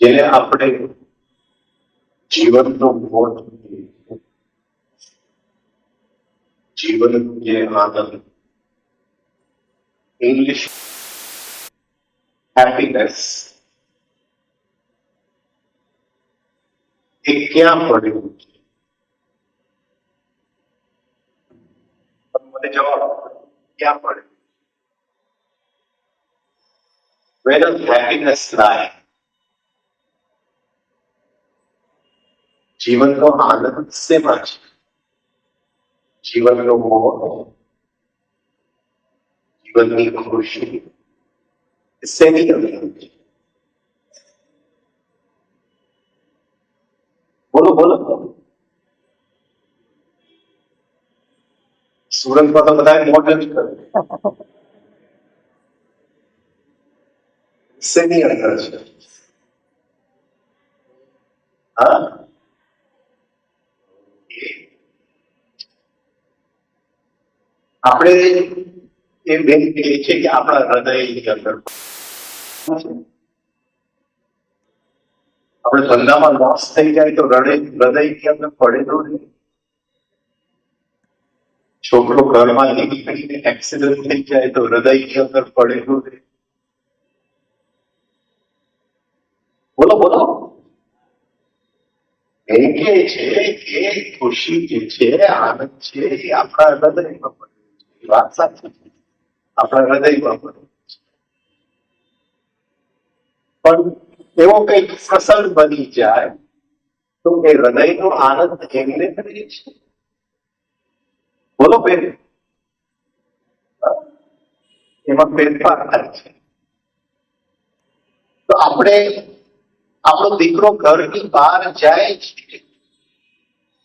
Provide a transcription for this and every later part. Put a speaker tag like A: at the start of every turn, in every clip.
A: જેને આપણે જીવનનો મોટ, જીવન જે આનંદ, ઇંગ્લિશ હેપીનેસ, એ ક્યાં પડ્યું છે? મને જવાબ ક્યાં પડ્યું? Where does happiness lie? જીવનનો આનંદ શેમાં છે? જીવનનો મોહ, જીવનની ખુશી શેની અંદર છે? બોલો બોલો. સુરતમાં તો બધા મોઢ જ કરે. શેની અંદર છે? હા, આપણે એ બેન કહીએ છીએ કે આપણા હૃદયની અંદર આપણે ધંધામાં લોસ થઈ જાય તો હૃદયની અંદર પડેલો નહીં. છોકરો ઘરમાં નીકળીને એક્સિડન્ટ થઈ જાય તો હૃદયની અંદર પડેલું નહીં. બોલો બોલો. એ કે છે કે ખુશી જે છે, આનંદ છે, એ આપણા હૃદયમાં પડે છે. વાત સાચી છે, આપણા હૃદયમાં પડે છે. પણ એવો કઈક પ્રસંગ બની જાય તો એ હૃદયનો આનંદ એમને કરીએ છીએ. બોલો બેન, એમાં ફેરફાર થાય છે. તો આપણે આપણો દીકરો ઘરની બહાર જાય છે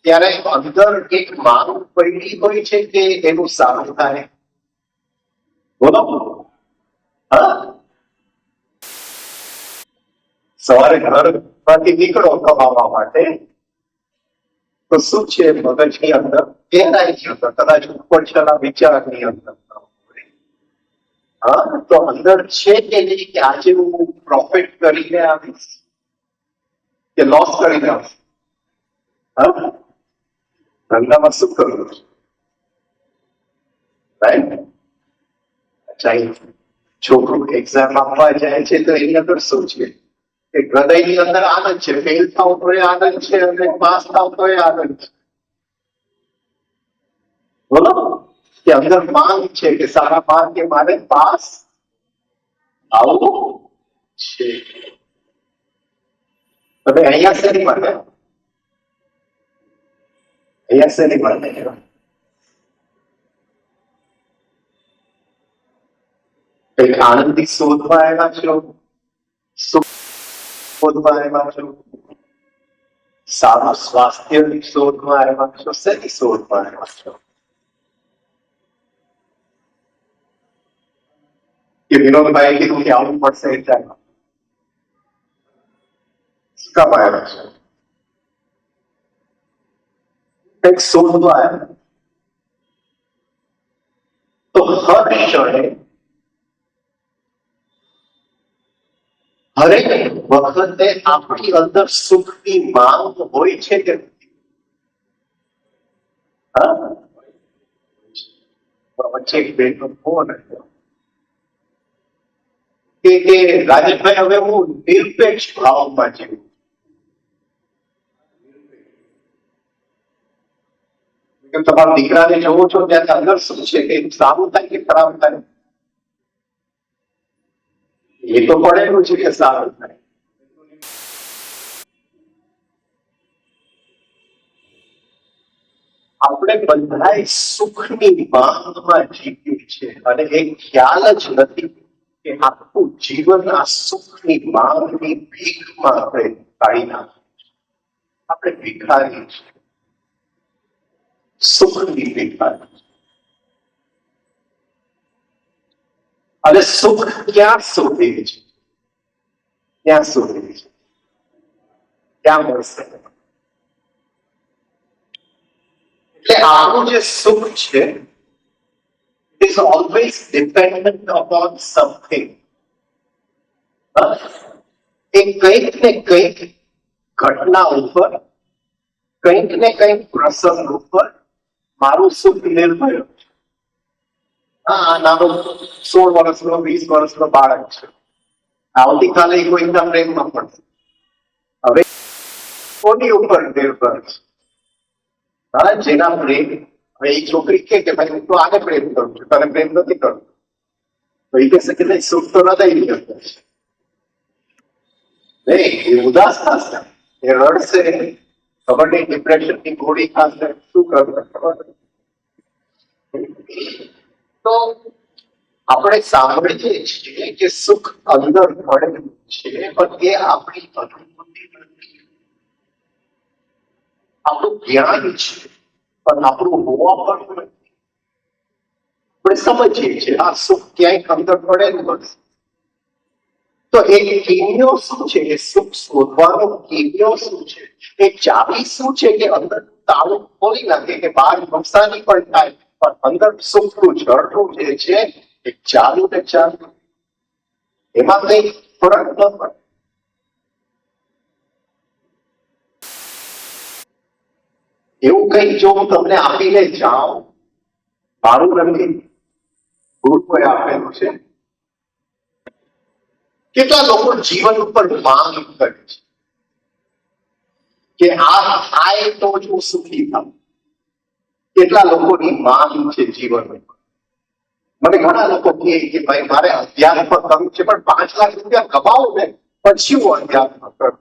A: ત્યારે અંદર એક માંગ પડી હોય છે કે એનું સારું થાય. બોલો. હા, સવારે ઘરમાંથી નીકળો કમાવા માટે તો શું છે મગજની અંદર? ગેરહાઈની અંદર, કદાચ ઉપરછાલા વિચારની અંદર. હા, તો અંદર છે કે નહીં કે આજે હું પ્રોફિટ કરીને આવીશ કે લોસ કરીને આવીશ? હા, ધંધામાં શું કરવું છે? રાઈટ. છોકરું એક્ઝામ આપવા જાય છે તો એની અંદર શું છે? એક હૃદયની અંદર આનંદ છે, ફેલ થાવ તો એ આનંદ છે અને પાસ થાવ તો એ આનંદ છે. બોલો, કે અંદર માંગ છે કે સારા માર્કે મારે પાસ આવવું છે. તમે અહીંયા શેની માટે? અહીંયા શેની માટે? કંઈક આનંદની શોધમાં આવ્યા છો, સુખ શોધમાં આવ્યા છો, સારું સ્વાસ્થ્યની શોધમાં આવ્યા છો, શેની શોધમાં આવ્યા છો? કે વિનોદભાઈ કીધું કે આવવું પડશે એટલે કામ આવ્યા છે, કંઈક શોધવા આવ્યા. તો હર ક્ષણે હરેક વખતે આપણી અંદર સુખની માંગ હોય છે કે વચ્ચે એક બેનનો ફોન આવ્યો કે રાજેશભાઈ હવે હું નિરપેક્ષ ભાવમાં જીવું. તમારા દીકરાને જોવો છો ત્યારે અંદર શું છે કે સારું થાય કે ખરાબ થાય એ તો પડેલું છે કે સારું થાય. આપણે બધાએ સુખની માંગમાં જીવ્યું છે અને એ ખ્યાલ જ નથી કે આખું જીવન આ સુખની માંગની ભીખમાં આપણે કાઢી નાખ્યું. આપણે ભિખારી છીએ, સુખની ભિખારી. અને સુખ ક્યાં શોધે છે? ક્યાં શોધે છે? ક્યાં મળશે? એટલે આપણું જે સુખ છે is always dependent upon something. એ કંઈક ને કંઈક ઘટના ઉપર, કંઈક ને કંઈક પ્રસંગ ઉપર મારું સુખ નિર્ભર છે. હા, નાનો 16 વર્ષનો 20 વર્ષનો બાળક છે, આવતીકાલે કોઈના પ્રેમમાં પડશે. હવે કોની ઉપર નિર્ભર છે? હા, જેના પ્રેમ. હવે એ છોકરી કે ભાઈ હું તો આને પ્રેમ કરું છું, તને પ્રેમ નથી કરતો, તો એ કહેશે કે નહીં સુખ તો હૃદય ની અંદર છે. નહીં, એ ઉદાસ થશે, એ રડશે, ખબર નહીં ડિપ્રેશન ની ગોળી ખાશે, શું કરશે ખબર નહીં. તો આપણે સાંભળીએ છીએ કે સુખ અંદર પડેલું છે, પણ એ આપણી અનુભૂતિ નથી, આપણું જ્ઞાન છે, પણ આપણું હોવા પણ નથી. આપણે સમજીએ છીએ આ સુખ ક્યાંય અંદર પડેલું નથી. તો એ કિમિયો શું છે? એ સુખ શોધવાનો કિમિયો શું છે? એ ચાવી શું છે કે અંદર તાળું ખોલી નાખે કે બહાર નુકસાની પણ થાય પણ અંદર સુખનું ઝરણું જે છે એ ચાલુ ને ચાલુ, એમાં કઈ ફરક ન પડે. એવું કઈ જો હું તમને આપીને જાઉં, મારું નથી, ગુરુએ આપેલું છે. કેટલા લોકો જીવન ઉપર માંગ કરે છે કે આ થાય તો જ હું સુખી થાઉં. કેટલા લોકોની માંગ છે જીવન ઉપર. મને ઘણા લોકો કહે કે ભાઈ મારે અધ્યાત્મ કરવું છે પણ 5 લાખ રૂપિયા કમાવું ને પછી હું અધ્યાત્મ કરું.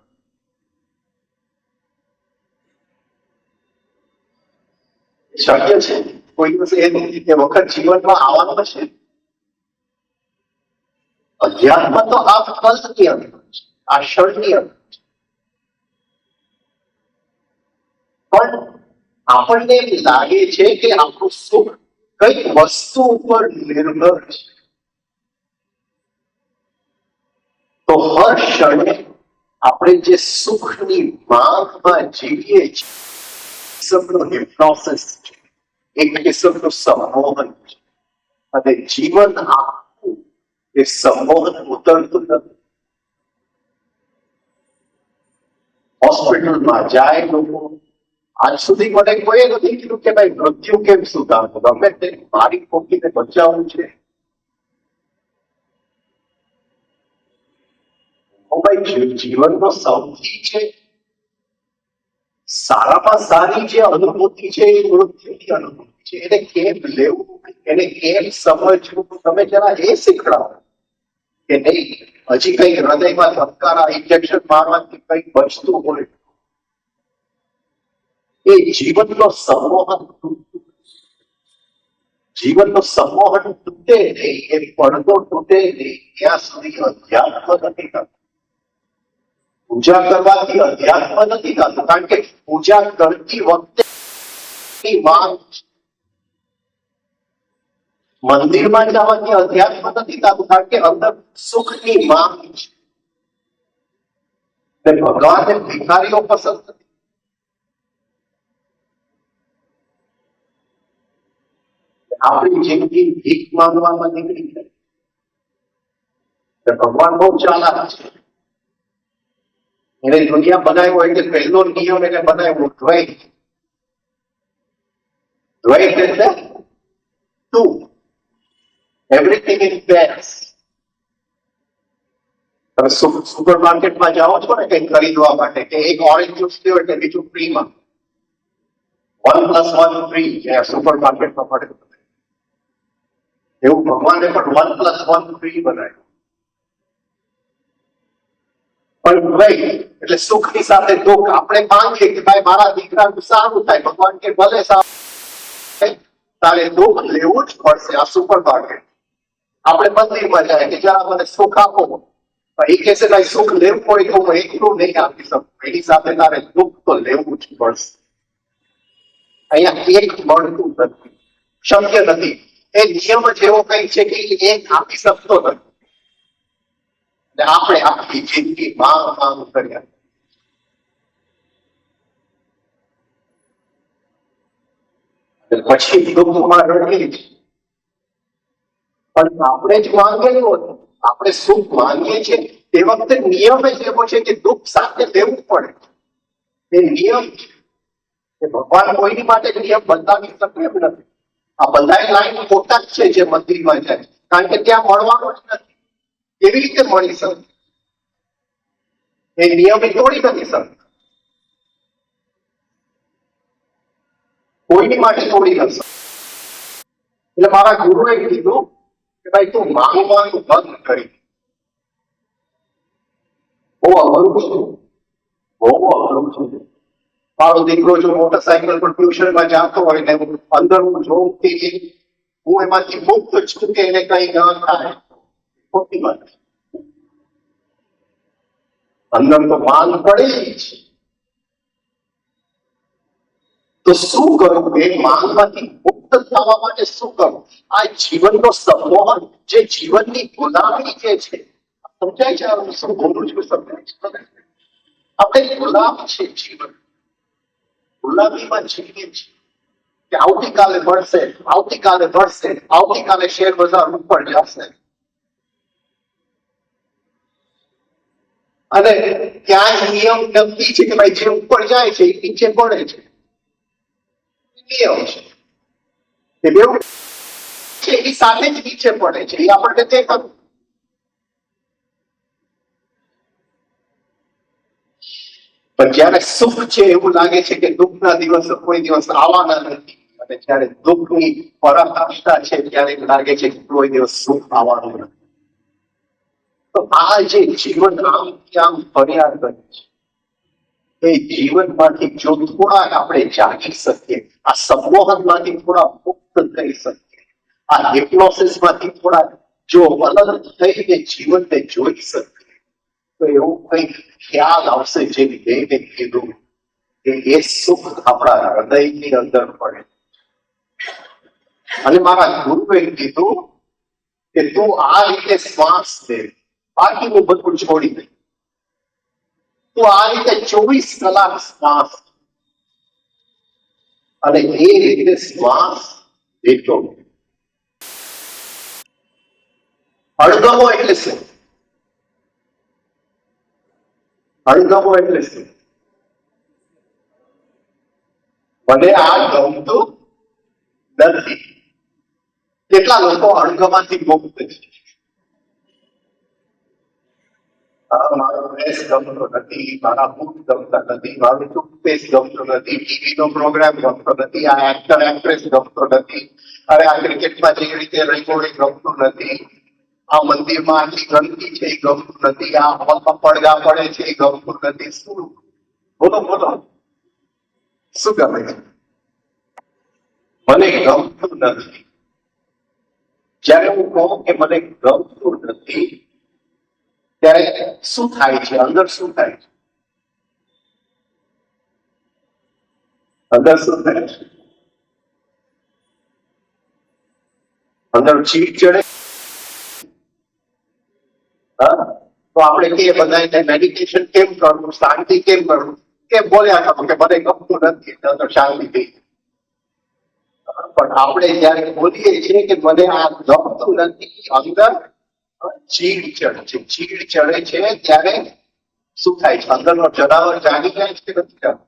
A: શક્ય છે? કોઈ દિવસ એ વખત જીવનમાં આવવાનો છે? અધ્યાત્મ તો આ ફલની અંદર છે, આ ક્ષણની અંદર છે. પણ આપણને એમ લાગે છે કે આપણું સુખ કઈક વસ્તુ ઉપર નિર્ભર છે. તો હર ક્ષણે આપણે જે સુખની માંગમાં જીવીએ છીએ, કિસ્મનું હિપ્નોસિસ છે, એક કિસ્મનું સંમોહન છે, અને જીવન આખું એ સંમોહન ઉતરતું નથી. હોસ્પિટલમાં જાય લોકો, આજ સુધી મને કોઈ નથી કીધું કે ભાઈ મૃત્યુ કેમ સુધારવું, ગમે તે મારી ખોટીને બચાવવું છે. જીવનનો સૌથી છે સારામાં સારી જે અનુભૂતિ છે એ મૃત્યુની અનુભૂતિ છે. એને કેમ લેવું, એને કેમ સમજવું, તમે જરા એ શીખડાવો કે નહીં હજી કઈ હૃદયમાં ધબકારા ઇન્જેક્શન મારવાથી કઈ બચતું હોય. એ જીવનનો સંમોહન. જીવનનો સંમોહન તૂટે નહીં, એ પડદો તૂટે નહીં ત્યાં સુધી અધ્યાત્મ નથી થતું. પૂજા કરવાથી અધ્યાત્મ નથી થતું, કારણ કે પૂજા કરતી વખતે માંગ, મંદિરમાં જવાથી અધ્યાત્મ નથી થતું, કારણ કે અંદર સુખની માંગ છે. ભગવાનને ભિખારીઓ પસંદ નથી. આપણી જિંદગી ભીખ માંગવામાં નીકળી જાય. ભગવાન બહુ ચાલાક છે. એને દુનિયા બનાવ્યો એટલે પહેલો નિયમ એને બનાવ્યો દ્વૈત. દ્વૈત એટલે ટુ, એવરીથિંગ ઇન પેર્સ. તમે સુપર માર્કેટમાં જાઓ છો ને કંઈક ખરીદવા માટે, કે એક ઓરેન્જ જ્યુસ લ્યો એટલે બીજું ફ્રીમાં, 1+1 ફ્રી સુપર માર્કેટમાં મળે. એવું ભગવાને પણ 1+1 ફ્રી બનાવ્યું. પણ દ્વૈત એટલે સુખની સાથે દુઃખ. આપણે માંગીએ કે ભાઈ મારા દીકરાનું સારું થાય, ભગવાન કે ભલે સારું, તારે દુઃખ લેવું જ પડશે. આ સુપર માર્કેટ. આપણે મંદિરમાં જાય કે જરા મને સુખ આપો, એ કહે છે ભાઈ સુખ લેવું હોય તો હું એકલું નહીં આપી શકું, એની સાથે તારે દુઃખ તો લેવું જ પડશે. અહીંયા એક મળતું નથી, શક્ય નથી. એ નિયમ જ એવો કઈ છે કે એક આપી શકતો નથી. આપણે આખી જિંદગી માંગ કર્યા. પછી દુઃખમાં રડીએ છીએ. પણ આપણે જ માંગેલું હતું, આપણે સુખ માંગીએ છીએ તે વખતે નિયમ જ એવો છે કે દુઃખ સાથે લેવું પડે. એ નિયમ છે. ભગવાન કોઈની માટે નિયમ બદલાવી શકે એમ નથી. આ બધા લાઈન ખોટા જ છે જે મંદિરમાં જાય, કારણ કે ત્યાં મળવાનું જ નથી. કેવી રીતે મળી શકે? એ નિયમ તોડી નથી શકતા. કોઈની માટે તોડી નથી શકતા. એટલે મારા ગુરુએ કીધું કે ભાઈ તું માંગવાનું બંધ કરી. બહુ અઘરું છે, બહુ અઘરું છે. મારો દીકરો જો મોટરસાયકલ પર ટ્યુશનમાં જતો હોય ને અંદર હું જોઉં કે હું એમાંથી મુક્ત છું કે એને કઈ ન થાય, ખોટી વાત. અંદર તો માંગ પડેલી છે. તો શું કરવું? એ માંગમાંથી મુક્ત થવા માટે શું કરવું? આ જીવનનો સંમોહન, જે જીવનની ગુલામી જે છે, સમજાય છે? શું બોલું છું સમજાય છે? આપણે ગુલામ છે. જીવન ગુલામીમાં જીવીએ છીએ કે આવતીકાલે મળશે, આવતીકાલે મળશે, આવતીકાલે શેર બજાર ઉપર જશે, અને ત્યાં નિયમ નક્કી છે કે ભાઈ જે ઉપર જાય છે એ નીચે પડે છે. નિયમ છે એ બેઉ છે, એની સાથે જ નીચે પડે છે. એ આપણને દેખાતું. પણ જયારે સુખ છે એવું લાગે છે કે દુઃખના દિવસો કોઈ દિવસ આવવાના નથી, અને જયારે દુઃખની પરાકાષ્ઠા છે ત્યારે લાગે છે કે કોઈ દિવસ સુખ આવવાનું નથી. તો આ જે જીવન આમ ક્યામ ફર્યા કરે છે, એ જીવનમાંથી જો થોડાક આપણે જાગી શકીએ, આ સંમોહનમાંથી થોડા મુક્ત થઈ શકીએ, આ હિપ્નોસિસમાંથી થોડા જો અલગ થઈને જીવનને જોઈ શકીએ, તો એવું કંઈક ખ્યાલ આવશે જેની બેને કીધું કે એ સુખ આપણા હૃદયની અંદર પડે. અને મારા ગુરુએ કીધું કે તું આ રીતે શ્વાસ લે, બાકીનું બધું છોડી દે. તું આ રીતે 24 કલાક શ્વાસ, અને એ રીતે શ્વાસ લેતો. અણગમો એટલે શું? અણગમો એટલે શું? મને આ ગમતું નથી. કેટલા લોકો અણગમાથી મુક્ત છે? મારો ડ્રેસ ગમતો નથી, મારા બૂટ ગમતા નથી, મારું ટૂથપેસ્ટ ગમતું નથી, ટીવી નો પ્રોગ્રામ ગમતો નથી, આ એક્ટર એક્ટ્રેસ ગમતો નથી, અરે આ ક્રિકેટમાં જે રીતે રમ્યો એ ગમતું નથી, આ મંદિરમાં આટલી ગંદકી છે એ ગમતું નથી, આ હોલમાં પડઘા પડે છે એ ગમતું નથી. શું? બોલો બોલો, શું ગમે છે? મને ગમતું નથી. જ્યારે હું કહું કે મને ગમતું નથી ત્યારે શું થાય છે? અંદર શું થાય છે? અંદર શું થાય છે? અંદર ચીડ ચડે. હા, તો આપણે કે બધાને મેડિટેશન કેમ કરવું, શાંતિ કેમ કરવું, કે બોલ્યા કરો કે મને ગમતું નથી, તો શાંતિ થઈ. પણ આપણે જયારે બોલીએ છીએ કે મને આ ગમતું નથી, અંદર ચીડ ચડે છે. ચીડ ચડે છે ત્યારે શું થાય છે? અંદરનો જનાવર જાગી જાય છે કે નથી જાગતો?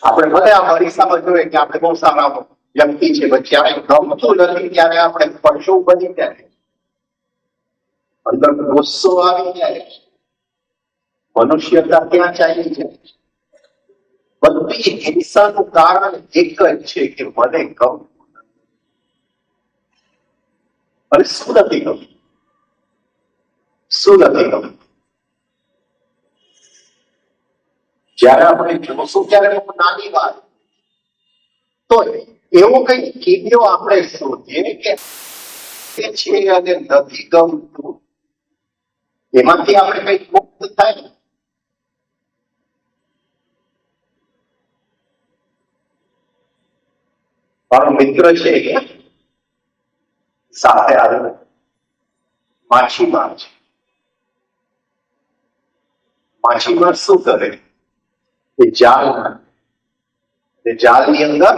A: આપણે બધા અરીસામાં જોઈએ કે આપણે બહુ સારા વ્યક્તિ છે, પણ જયારે ગમતું નથી ત્યારે આપણે પશુ બની જાય, અંદર ગુસ્સો આવી જાય, મનુષ્યતા ક્યાં ચાલી જાય. બધી હિંસાનું કારણ એક જ છે કે મને ગમતું નથી. અને શું નથી ગમતું? શું નથી ગમતું? જયારે આપણે જોશું ત્યારે નાની વાત, તો એવો કઈ કીધો આપણે શોધીએ કે છે અને નથી ગમતું, એમાંથી આપણે કઈક મુક્ત થાય. મારો મિત્ર છે સાથે આવ્યો, માછીમાર છે. માછીમાર શું કરે? એ જાળ નાખે, જાળની અંદર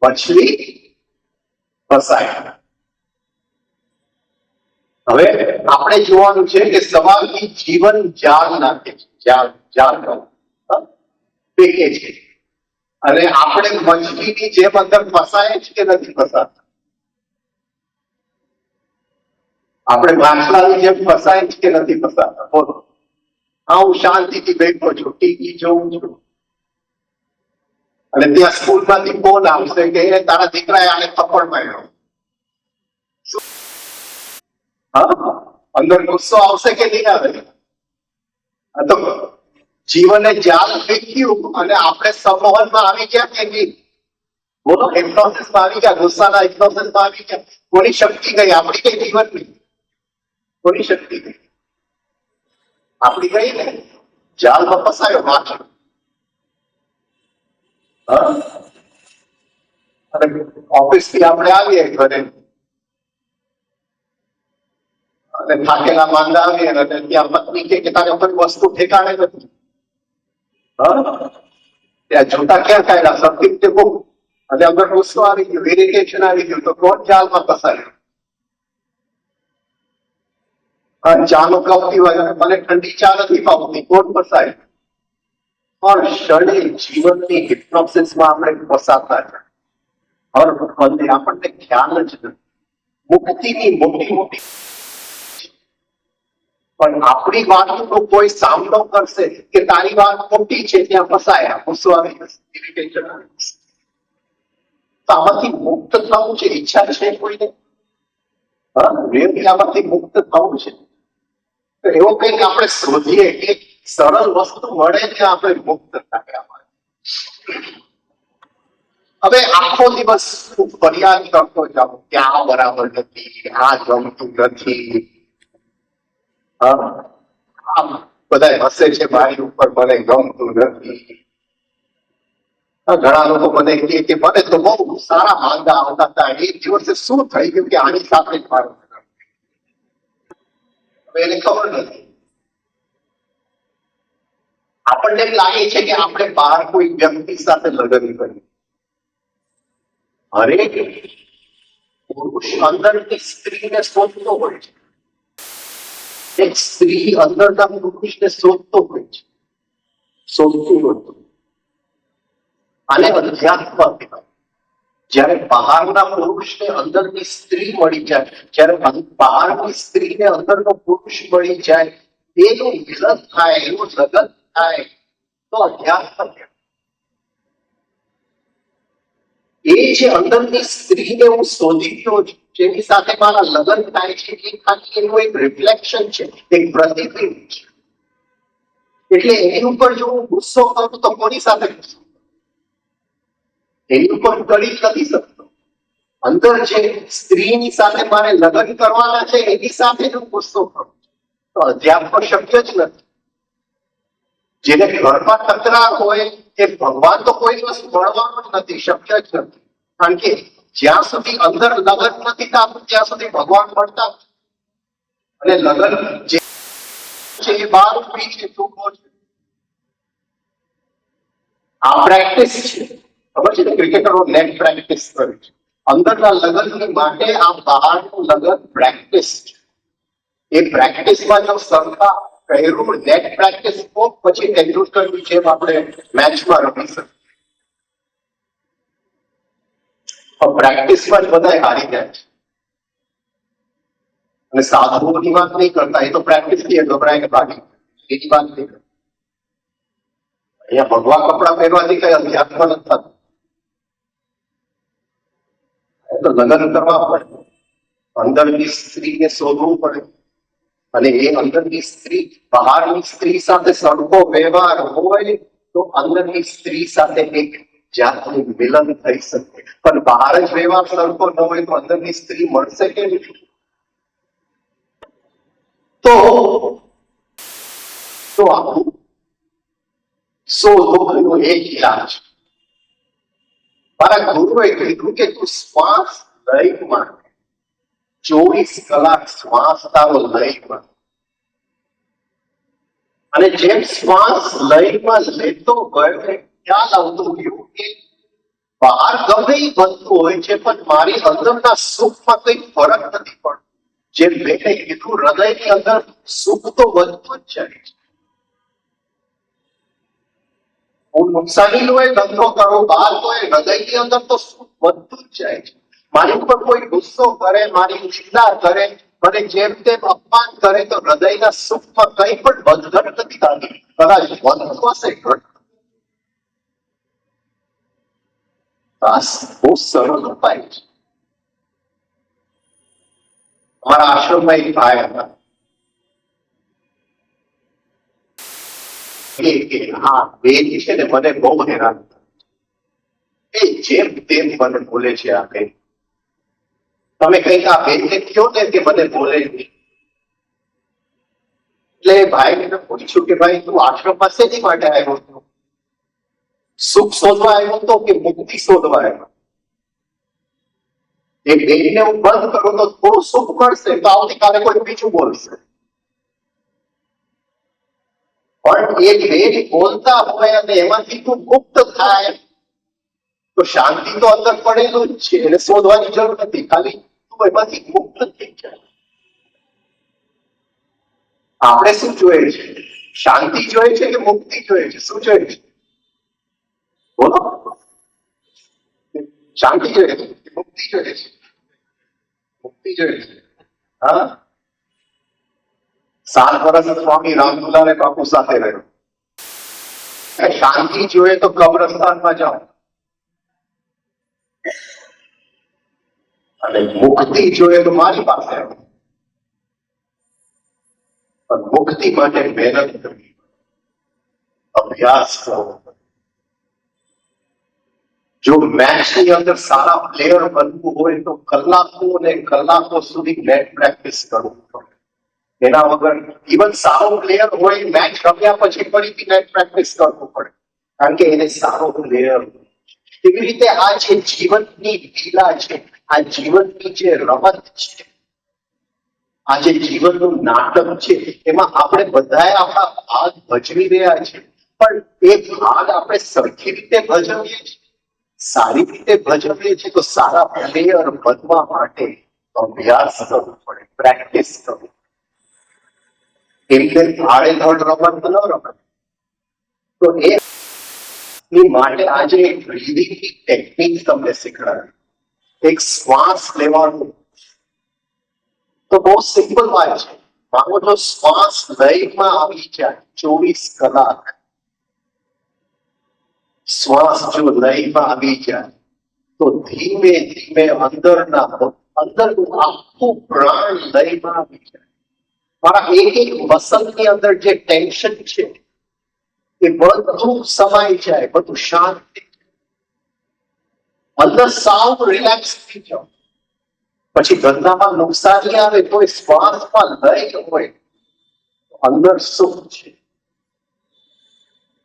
A: મછલી ફસાય. હવે આપણે જોવાનું છે કે સવારથી જીવન જાળ નાખે છે, જાળ ફેંકે છે, અને આપણે મછલીની જેમ અંદર ફસાય છે કે નથી ફસાતા? આપણે માછલાની જેમ ફસાય છે કે નથી ફસાતા? બોલો. હું શાંતિથી બેઠો છું, ટીવી જોઉં છું, અને ત્યાં સ્કૂલમાંથી ફોન આવશે કે તારા દીકરાએ આને થપ્પડ માર્યો. અંદર ગુસ્સો આવશે કે નહીં આવે? તો જીવને જાળ ફેંક્યું અને આપણે સંમોહનમાં આવી ગયા કે નહીં? બોલો, હિપ્નોસિસમાં આવી ગયા, ગુસ્સાના હિપ્નોસિસમાં આવી ગયા. કોની શક્તિ ગઈ? આપણી કઈ જીવનની? કોની શક્તિ ગઈ? આપણી ગઈ ને? જાળમાં ફસાયો માછલો. અને ઓફિસ થી આપણે આવીએ ઘરે, અને થાકેલા માંદા આવીએ, અને ત્યાં પત્ની કે તારે કોઈ વસ્તુ ઠેકાણે નથી, ત્યાં જોતા ક્યાં કાઢ્યા, સરખી રીતે બહુ, અને અગર ગુસ્સો આવી ગયો, ઇરિટેશન આવી ગયું, તો કોણ જાળમાં ફસાય? ચા નો કપ પીવાય, મને ઠંડી ચા નથી પાવતી, કોણ ફસાય? પણ ક્ષણે જીવનની હિપ્નોસિસમાં આપણે ફસાતા છે. હર પલે આપણને ખ્યાલ જ નથી. મુક્તિની મોટી મોટી, પણ આપણી વાતનો કોઈ સામનો કરશે કે તારી વાત ખોટી છે, ત્યાં ફસાયા, ગુસ્સો આવી જશે, ઇરિટેશન આવી જશે. તો આમાંથી મુક્ત થવું છે, ઈચ્છા છે કોઈને? આમાંથી મુક્ત થવું છે, તો એવો કંઈક આપણે શોધીએ કે સરળ વસ્તુ મળે છે, આપણે મુક્ત થાય. હવે આખો દિવસ ફરિયાદ કરતો જાઉં કે આ બરાબર નથી, આ ગમતું નથી, બધા હસે છે મારી ઉપર, મને ગમતું નથી. ઘણા લોકો મને કહે કે મને તો બહુ સારા માંદા આવતા હતા, એક દિવસે શું થઈ ગયું કે આની સાથે જ મારું. હવે એને ખબર નથી. આપણને લાગે છે કે આપણે બહાર કોઈ વ્યક્તિ સાથે લગ્ન કરીએ, હરેક પુરુષ અંદરની સ્ત્રીને શોધતો હોય છે, એક સ્ત્રી અંદરના પુરુષને શોધતો હોય છે, શોધતું હોય. આને અધ્યાત્મ કહેવાય. જયારે બહારના પુરુષને અંદરની સ્ત્રી મળી જાય, જયારે બહારની સ્ત્રીને અંદરનો પુરુષ મળી જાય, એનું મિલન થાય, એનું લગ્ન થાય, તો અધ્યાત્મ કહેવાય. એ જે અંદરની સ્ત્રીને હું શોધી ગયો છું, જેની સાથે મારા લગ્ન થાય છે, એ ખાલી એનું એક રિફ્લેક્શન છે, એક પ્રતિબિંબ છે. એટલે એની ઉપર જો હું ગુસ્સો કરું તો કોની સાથે ગુસ્સો? એની ઉપર કરી નથી શકતો. અંદર જે સ્ત્રીની સાથે મારે લગ્ન કરવાના છે એની સાથે હું ગુસ્સો કરું તો અધ્યાત્મ શક્ય જ નથી. જેને ઘરમાં તકરાર હોય એ ભગવાન તો કોઈ દિવસ મળવાનું જ નથી, શક્ય જ નથી. કારણ કે જ્યાં સુધી અંદર લગ્ન નથી થતું ત્યાં સુધી ભગવાન મળતા નથી. અને લગ્ન જે છે એ બાર ઉભી છે, સુખો છે. આ પ્રેક્ટિસ છે, ખબર છે ને, ક્રિકેટરો નેટ પ્રેક્ટિસ કરે છે. અંદરના લગ્નની માટે આ બહારનું લગ્ન પ્રેક્ટિસ છે. એ પ્રેક્ટિસમાં જો સરખા પહેલું નેટ પ્રેક્ટિસ તો પછી તેંડુલકરની જેમ આપણે મેચમાં રમી શકીએ. પ્રેક્ટિસમાં જ બધા હારી જાય છે. અને સાધુઓની વાત નહીં કરતા, એ તો પ્રેક્ટિસ થી ગભરાઈને ભાગી, એની વાત નહીં કરતા. અહીંયા ભગવા કપડા પહેરવાથી કઈ અધ્યાત્મ નથી થતું. તો લગ્ન કરવા પડે, અંદરની સ્ત્રીને શોધવું પડે. અને એ અંદરની સ્ત્રી બહારની સ્ત્રી સાથે સરખો વ્યવહાર હોય તો અંદરની સ્ત્રી સાથે એક જાતનું મિલન થઈ શકે. પણ બહાર જ વ્યવહાર સરખો ન હોય તો અંદરની સ્ત્રી મળશે કે નહીં? તો આવું દુઃખનું એક ઈલાજ. મારા ગુરુએ કીધું કે તું શ્વાસ લયમાં 24 કલાક શ્વાસ તારો લયમાં, અને જેમ શ્વાસ લયમાં લેતો ગયો ખ્યાલ આવતો ગયો કે બહાર ગમે એ બનતું હોય છે પણ મારી અંદરના સુખમાં કઈ ફરક નથી પડતો. જેમ મેં કીધું, હૃદયની અંદર સુખ તો વધતું જ જાય છે. હું નુકસાની લો એ ધંધો કરો બહાર તો એ હૃદયની અંદર તો સુખ વધતું જ જાય છે. મારી ઉપર કોઈ ગુસ્સો કરે, મારી નિંદા કરે, મને જેમ તેમ અપમાન કરે તો હૃદયના સુખમાં કઈ પણ વધઘટ નથી થતી. કદાચ વધતું હશે, બહુ સરળ ઉપાય છે. અમારા આશ્રમમાં એક ભાઈ હતા. હા, બેન છે ને મને બહુ હેરાન એ જેમ તેમ મને બોલે છે. આ કઈ તમે કઈક આ બેનને કહો ને કે મને બોલે નહીં. એટલે ભાઈને પૂછ્યું કે ભાઈ તું આશ્રમમાં શેની માટે આવ્યો હતો? સુખ શોધવા આવ્યો હતો કે મુક્તિ શોધવા આવ્યો? એ બેનને હું બંધ કરું તો થોડું સુખ મળશે તો આવતીકાલે કોઈ બીજું બોલશે. પણ એ બેન બોલતા હોય અને એમાંથી તું મુક્ત થાય તો શાંતિ તો અંદર પડેલું જ છે, એને શોધવાની જરૂર નથી. ખાલી તું એમાંથી મુક્ત થઈ જાય. આપણે શું જોઈએ છે? શાંતિ જોઈએ છે કે મુક્તિ જોઈએ છે? શું જોઈએ છે? બોલો. શાંતિ જોઈએ છે કે મુક્તિ જોઈએ છે? મુક્તિ જોઈએ છે. હા, 7 વર્ષ સ્વામી રામદુલારે બાપુ સાથે રહ્યો. શાંતિ જોઈએ તો કબ્રસ્તાનમાં જાઓ, અને મુક્તિ જોઈએ તો મારી પાસે આવો. પણ મુક્તિ માટે મહેનત કરવી, અભ્યાસ કરવો. જો મેચની અંદર સારા પ્લેયર બનવું હોય તો કલાકો અને કલાકો સુધી નેટ પ્રેક્ટિસ કરવું પડે. એના વગર ઇવન સારો પ્લેયર હોય, મેચ રમ્યા પછી ફરીથી નેટ પ્રેક્ટિસ કરવું પડે, કારણ કે એને સારો પ્લેયર. એવી રીતે આ જે જીવનની લીલા છે, આ જીવનની જે રમત છે, આ જે જીવનનું નાટક છે, એમાં આપણે બધા આપણા ભાગ ભજવી રહ્યા છે. પણ એ ભાગ આપણે સરખી રીતે ભજવીએ છીએ, સારી રીતે ભજવીએ છીએ તો સારા પ્લેયર બનવા માટે અભ્યાસ કરવો પડે, પ્રેક્ટિસ કરવું. એમને આડેધડ રમત ન રમત. તો એ માટે આજે એક બ્રીથિંગની ટેકનિક તમને શીખડાવી. એક શ્વાસ લેવાનું તો બહુ સિમ્પલ વાત છે. માનો જો શ્વાસ લયમાં આવી જાય 24 કલાક, શ્વાસ જો લયમાં આવી જાય તો ધીમે ધીમે અંદરનું આખું પ્રાણ લયમાં આવી જાય. મારા એક મસલની અંદર જે ટેન્શન છે એ બધું સમાઈ જાય, બધું શાંત, અંદર સાવ રિલેક્સ થઈ જાઓ. પછી ધંધામાં નુકસાની આવે તો શ્વાસમાં લય હોય, અંદર સુખ છે.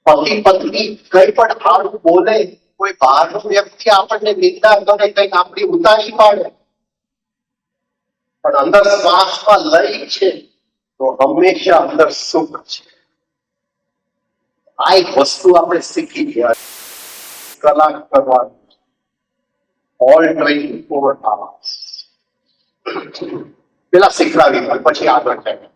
A: પતિ પત્ની કઈ પણ સારું બોલે, કોઈ બહારનો વ્યક્તિ આપણને નિંદા કરે, કઈક આપણી ઉતારી પાડે, પણ અંદર શ્વાસમાં લય છે તો હંમેશા અંદર સુખ છે. આ એક વસ્તુ આપણે શીખી ગયા. કલાક કરવાનું, ઓલ 24 hours. પેલા શીખડાવી હોય પછી આગળ જાય.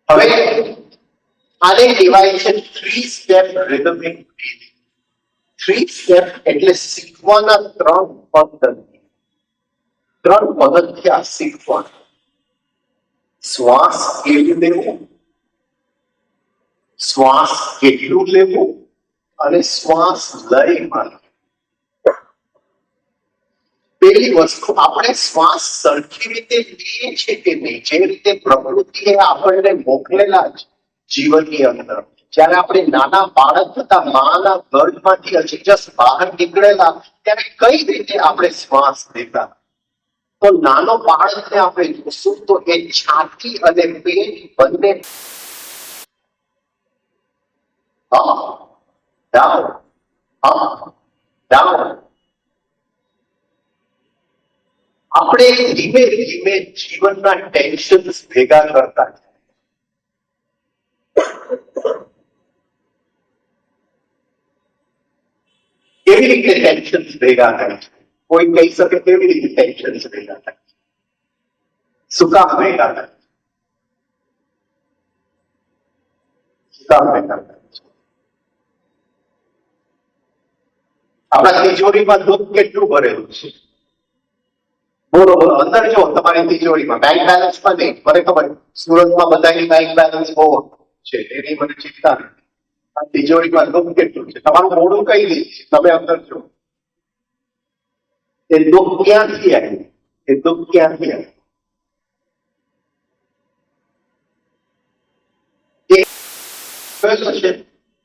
A: હવે આને કહેવાય છે 3 સ્ટેપ રિધમિક બ્રીથિંગ. 3 સ્ટેપ એટલે શીખવાના 3 પદ્ધતિ, 3 પગથિયા શીખવાના. શ્વાસ કેવી લેવો, શ્વાસ કેટલું લેવું અને શ્વાસ લયમાં. પેલી વસ્તુ, આપણે શ્વાસ સરખી રીતે લઈએ છીએ કે નહીં, જે રીતે પ્રકૃતિએ આપણને મોકલેલા છે જીવનની અંદર. જ્યારે આપણે નાના બાળક હતા, માના ગર્ભમાંથી હજી જસ્ટ બહાર નીકળેલા, ત્યારે કઈ રીતે આપણે શ્વાસ લેતા. તો નાનો બાળકને આપણે જોશું તો એ છાતી અને પેટ બંને ડાઉન ડાઉન. આપણે ધીમે ધીમે જીવનના ટેન્શન ભેગા કરતા. કેવી રીતે ટેન્શન ભેગા થાય છે? કોઈ કહી શકે કેવી રીતે ટેન્શન ભેગા થાય? શું કામ ભેગા થાય? શું કામ ભેગા થાય? આપણા તિજોરીમાં દુઃખ કેટલું ભરેલું છે? બોલો બોલો, અંદર જો તમારી તિજોરીમાં બેંક બેલેન્સમાં નહીં, મને ખબર સુરતમાં બધાની બેંક બેલેન્સ બહુ છે, એની મને ચિંતા નથી. આ તિજોરીમાં દુઃખ કેટલું છે? તમારું મોઢું કઈ દે, તમે અંદર જો. એ દુઃખ ક્યાંથી આવ્યું? એ દુઃખ ક્યાંથી આવ્યું?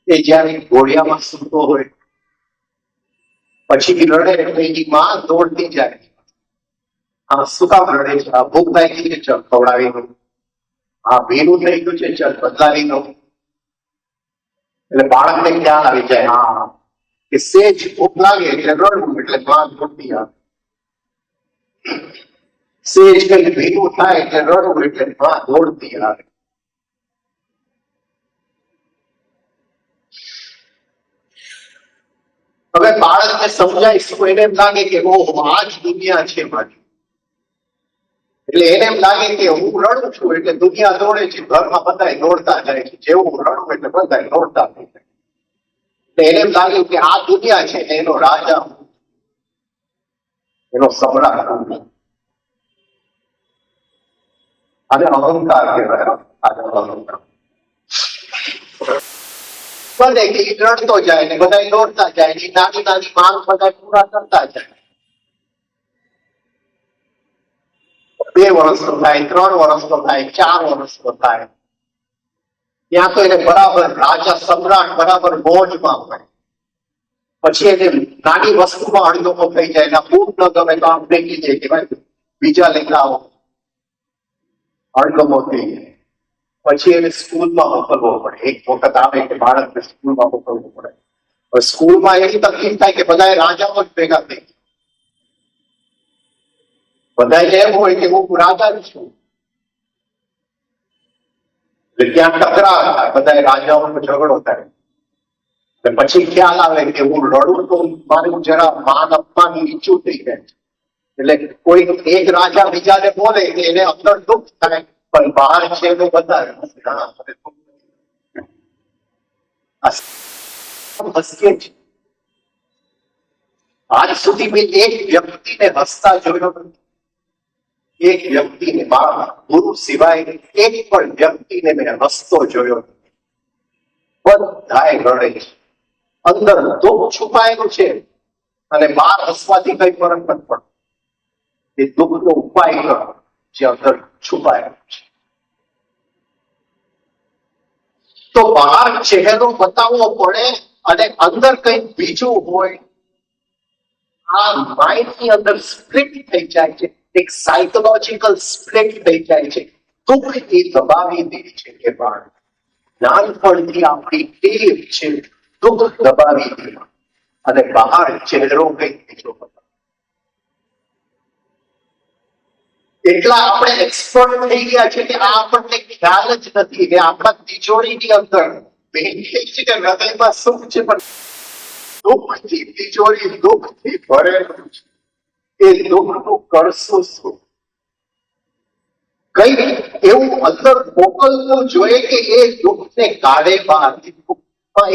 A: એ જયારે ઘોડિયામાં સૂતો હોય પછી રડે એટલે એની માં દોડતી જાય. હા, શું કામ રડે છે? આ ભૂખ લાગી છે, ચલ ખવડાવી દઉં. આ ભીનું થઈ ગયું છે, ચલ બદલાવી દઉં. એટલે બાળકને ખ્યાલ આવી જાય, હા કે સેજ ભૂખ લાગે એટલે રડવું, એટલે માં દોડતી આવે. સેજ કઈ ભીનું થાય એટલે રડવું, એટલે માં દોડતી આવે. હવે બાળકને સમજાઈશું, એને એમ લાગે કે ઓહો આ જ દુનિયા છે મારી. એટલે એને એમ લાગે કે હું રડું છું એટલે દુનિયા દોડે છે, ઘરમાં બધા દોડતા જાય છે. જેવું રડું એટલે બધા દોડતા થઈ જાય. એને એમ લાગ્યું કે આ દુનિયા છે, એનો રાજા, એનો સમ્રાટ. આને અહંકાર કહેવાય. આને અહંકાર. બધે કે રડતો જાય ને બધા દોડતા જાય, નાની નાની માંગ બધા પૂરા કરતા જાય. 2 વર્ષનો થાય, 3 વર્ષનો થાય, 4 વર્ષનો થાય, ત્યાં તો એને બરાબર રાજા સમ્રાટ બરાબર મોજમાં હોય. પછી એને નાની વસ્તુમાં અણગમો થઈ જાય, એના ફૂડ ન ગમે તો આમ ફેંકી જાય કે ભાઈ બીજા લઈને આવો, અણગમો થઈ જાય. પછી એને સ્કૂલમાં મોકલવો પડે. એક વખત આવે કે બાળકને સ્કૂલમાં મોકલવું પડે. સ્કૂલમાં એવી તકલીફ થાય કે બધા રાજાઓ જ ભેગા થઈ જાય. બધા એમ હોય કે હું રાજા જ છું. ત્યાં ટકરાર થાય, બધા રાજાઓનો ઝઘડો થાય. પછી ખ્યાલ આવે કે હું રડું તો મારું જરા માન અપમાન નીચું થઈ જાય. એટલે કોઈ એક રાજા બીજાને બોલે કે એને અંદર દુઃખ થાય, પણ બહાર છે તો બધા આજ સુધી મેં એક વ્યક્તિને હસતા જોયો નથી. એક વ્યક્તિને, મારા ગુરુ સિવાય એક પણ વ્યક્તિને મેં હસતો જોયો નથી. બધાએ રડે છે. અંદર દુઃખ છુપાયેલું છે અને બહાર હસવાથી કઈ ફરક નથી પડતો. એ દુઃખનો ઉપાય કરો જે અંદર છુપાયેલું છે. તો બહાર ચહેરો બતાવવો પડે અને અંદર કંઈક બીજું હોય, આ માઇન્ડ ની અંદર સ્પ્લિટ થઈ જાય છે, એક સાયકોલોજીકલ સ્પ્લિટ થઈ જાય છે. દુઃખ એ દબાવી દે છે કે બાળ નાનપણથી આપણી ટેવ છે દુઃખ દબાવી દે અને બહાર ચહેરો કંઈક બીજો હતો. એટલા આપણે એક્સપર્ટ થઈ ગયા છે કે આ આપણને ખ્યાલ જ નથી કે આપણા તિજોરીની અંદર બેઠી છે કે હૃદયમાં સુખ છે, પણ દુઃખથી તિજોરી દુઃખથી ભરેલું છે. એ દુઃખનું કરશું શું? કઈ એવું અંદર મોકલવું જોઈએ કે એ દુઃખને કાઢે બહાર,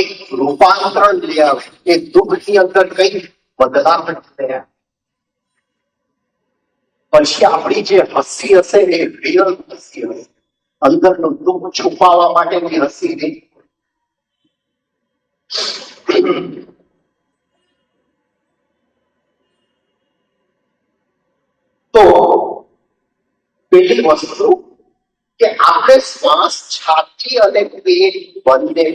A: એક રૂપાંતરણ લઈ આવે, એ દુઃખની અંદર કઈ બદલાવટ થયા પછી આપણી જે હસી હશે એ રિયલ હસી હશે, અંદરનું દુઃખ છુપાવવા માટેની હસી નહીં. તો પેલી વસ્તુ કે આપણે શ્વાસ છાતી અને પેટ બંને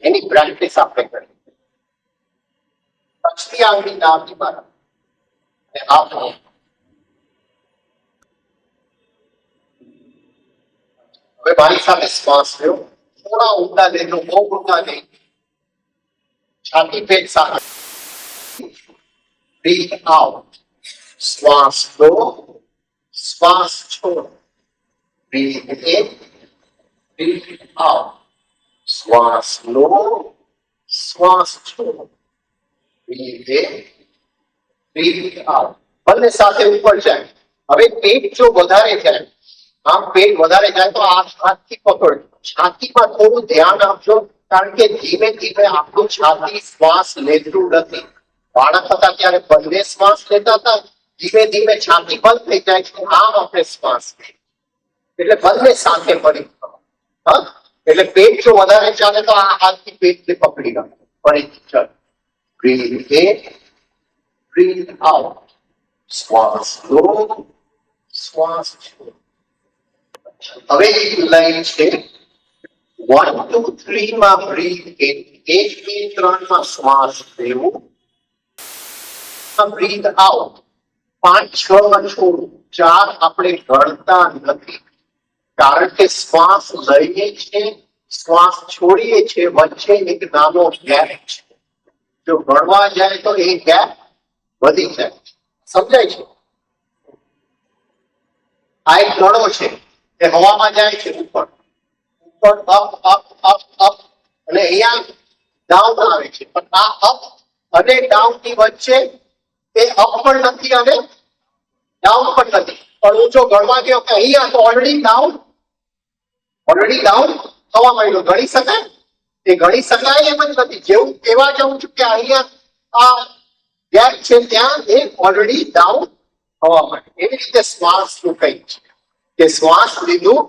A: એની પ્રેક્ટિસ આપણે કરી. પછલી આંગળી નામની મારા આપણે હવે મારી સાથે શ્વાસ લ્યો, થોડા ઊંડા લેજો, બહુ ઊંડા નહીં. છાતી પેટ સાથે બ્રીથ આઉટ, શ્વાસ લો, શ્વાસ છોડો. Breathe in, breathe out. શ્વાસ લો, શ્વાસ છોડો. Breathe in, breathe out. બંને સાથે ઉપર જાય. હવે પેટ જો વધારે જાય, આમ પેટ વધારે જાય તો આ હાથથી પકડો, છાતીમાં થોડું ધ્યાન આપજો, કારણ કે ધીમે ધીમે આપણું છાતી શ્વાસ લેતું નથી. બાળક હતા ત્યારે બંને શ્વાસ લેતા હતા, ધીમે ધીમે છાતી બંધ થઈ જાય છે, આમ આપણે શ્વાસ લઈએ. એટલે બંને સાથે ફરી એટલે પેટ જો વધારે ચાલે તો આ હાથથી પેટને પકડી રાખો. ફરી ચાલો, બ્રીથ ઇન, બ્રીથ આઉટ. શ્વાસ લો, શ્વાસ છોડો. હવે એક લાઈન છે 1 2 3 માં બ્રીથ ઇન, 1 2 3 માં શ્વાસ લેવો, બ્રીથ આઉટ, 5 6 માં છોડવું. 4 આપણે ગણતા નથી, કારણ કે શ્વાસ લઈએ છીએ, શ્વાસ છોડીએ છીએ, વચ્ચે એક નાનો ગેપ છે. જો ગણવા જાય તો એ ગેપ વધી જાય. સમજાય છે? આ એક ગણો છે એ હવામાં જાય છે, ઉપર ઉપર અપ અપ અપ અપ, અને અહીંયા ડાઉન આવે છે. પણ આ અપ અને ડાઉન ની વચ્ચે એ અપ પણ નથી અને ડાઉન પણ નથી. પણ હું જો ગણવા ગયો કે અહીંયા તો ઓલરેડી ડાઉન થવા માંડ્યું. ગણી શકાય? એ ગણી શકાય એમ જ નથી. જેવું કહેવા જાઉં છું કે અહીંયા આ ગેપ છે, ત્યાં એ ઓલરેડી ડાઉન થવા માંડે. એવી રીતે શ્વાસ નું કઈ છે કે શ્વાસ લીધું,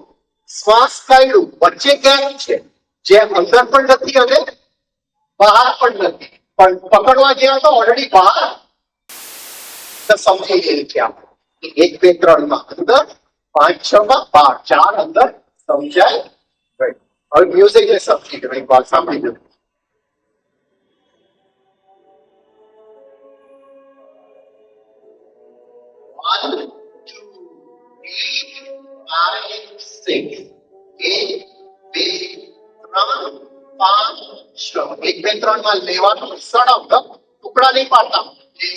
A: શ્વાસ કાઢ્યું, વચ્ચે ગેપ છે, જે અંદર પણ નથી અને બહાર પણ નથી. પણ પકડવા ગયા તો ઓલરેડી બહાર. સમજી ગયેલી છે આપણે 1 2 3 માં અંદર, 5 6 માં બહાર, 4 અંદર. સમજાય? હવે મ્યુઝિક ને સમજી ગયો, એક વાત સાંભળી લો. One, two, three, 5 6, 1 2 3 5 6. 1 2 3 માં લેવાનું, સળંગ, ટુકડા નહીં પાડતા. 1 2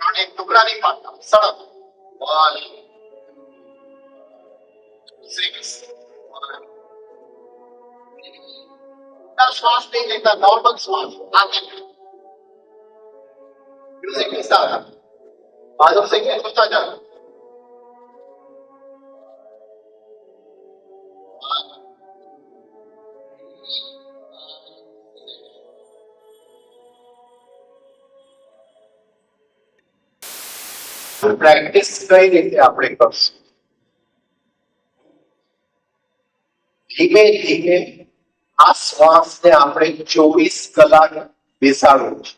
A: 3 એક ટુકડા નહીં પાડતા, સળંગ. 1 2 6 1 શ્વાસ નહીં લેતા, નોર્મલ શ્વાસ. મ્યુઝિક ની સાથે માધવ સિંહ ને જોતા જાઓ. પ્રેક્ટિસ કઈ રીતે આપણે કરશું? ધીમે ધીમે આ શ્વાસને આપણે 24 કલાક બેસાડવું છે.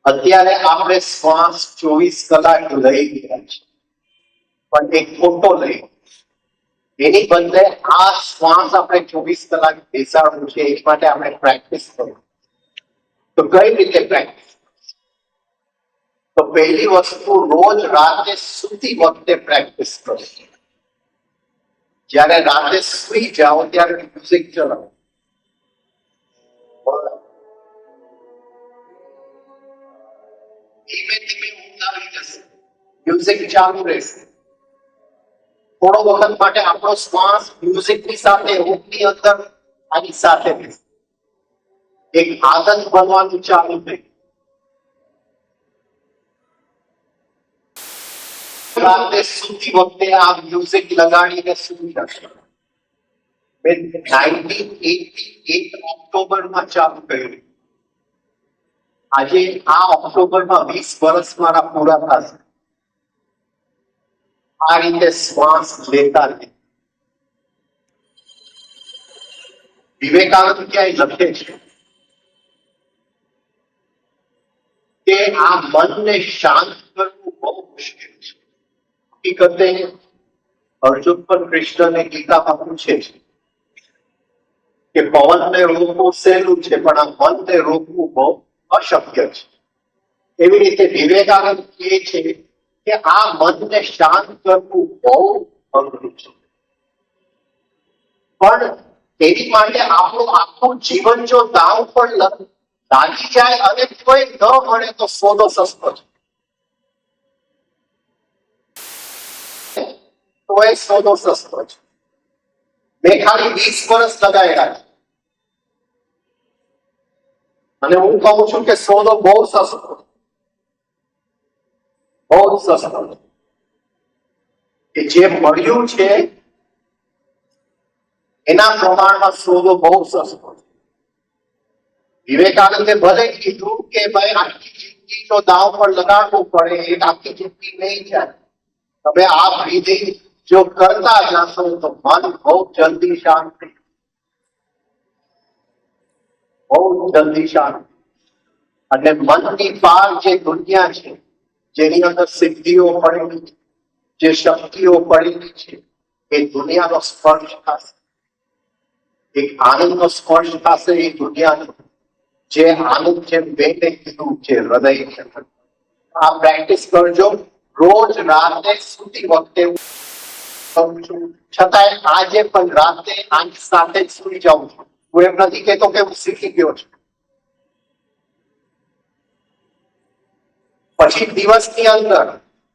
A: અત્યારે આપણે શ્વાસ 24 કલાક લઈ ગયા છે, પણ એક ખોટો લઈ. એની બદલે આ શ્વાસ આપણે 24 કલાક બેસાડવું છે. એ માટે આપણે પ્રેક્ટિસ કરવું. તો કઈ રીતે પ્રેક્ટિસ? તો પહેલી વસ્તુ, રોજ રાતે સૂતી વખતે પ્રેક્ટિસ કરો. જ્યારે રાતે સુઈ જાઓ ત્યારે મ્યુઝિક ચલાવો. ધીમે ધીમે ઊંઘ આવી જશે, મ્યુઝિક ચાલુ રહેશે. થોડો વખત માટે આપણો શ્વાસ મ્યુઝિકની સાથે ઊંઘની અંદર આની સાથે રહેશે. એક આદત બનવાનું ચાલુ થઈ. રાતે સૂતી વખતે આ મ્યુઝિક લગાડીને સૂઈ જશે. મેં 1988 ઓક્ટોબરમાં ચાલુ કર્યું. આજે આ ઓક્ટોબરમાં 20 વર્ષ મારા પૂરા થશે. આ રીતે શ્વાસ લેતા રહે. વિવેકાનંદ ક્યાંય લખે છે કે આ મનને શાંત કરવું બહુ મુશ્કેલ છે. હકીકતે અર્જુન પણ કૃષ્ણને ગીતામાં પૂછે છે કે પવનને રોકવું સહેલું છે પણ આ મનને રોકવું બહુ અશક્ય છે. એવી રીતે વિવેકાનંદ કહે છે કે આ મનને શાંત કરવું બહુ અઘરું છે. પણ એની માટે આપણું આખું જીવન જો દાવ પર લાગી જાય અને કોઈ ન મળે તો સોનો સસ્તો છે. તો એ સોનો સસ્તો છે. મેં ખાલી 20 વર્ષ લગાવ્યા છે અને હું કહું છું કે સોનો બહુ સસ્તો, બહુ સસ્તો. કે જે મળ્યું છે એના પ્રમાણમાં સોનો બહુ સસ્તો. વિવેકાનંદે ભલે કીધું કે ભાઈ આખી જિંદગીનો દાવ પર લગાડવું પડે, એક આખી જિંદગી નહીં જાય. તમે આ વિધિ જો કરતા જશો તો મન બહુ જલ્દી શાંત થઈ, બહુ જલ્દી શાંત. અને મનની પાર જે દુનિયા છે, જેની અંદર સિદ્ધિઓ પડેલી છે, જે શક્તિઓ પડેલી છે, એ દુનિયાનો સ્પર્શ થશે. એક આનંદનો સ્પર્શ થશે એ દુનિયાનો. જે આનંદ જેમ બેને કીધું છે હૃદય. આ પ્રેક્ટિસ કરજો રોજ રાતે સૂતી વખતે. છતાંય આજે પણ રાતે આંખ સાથે જ સુઈ જાઉં છું. હું એમ નથી કહેતો કે હું શીખી ગયો છું. પછી દિવસની અંદર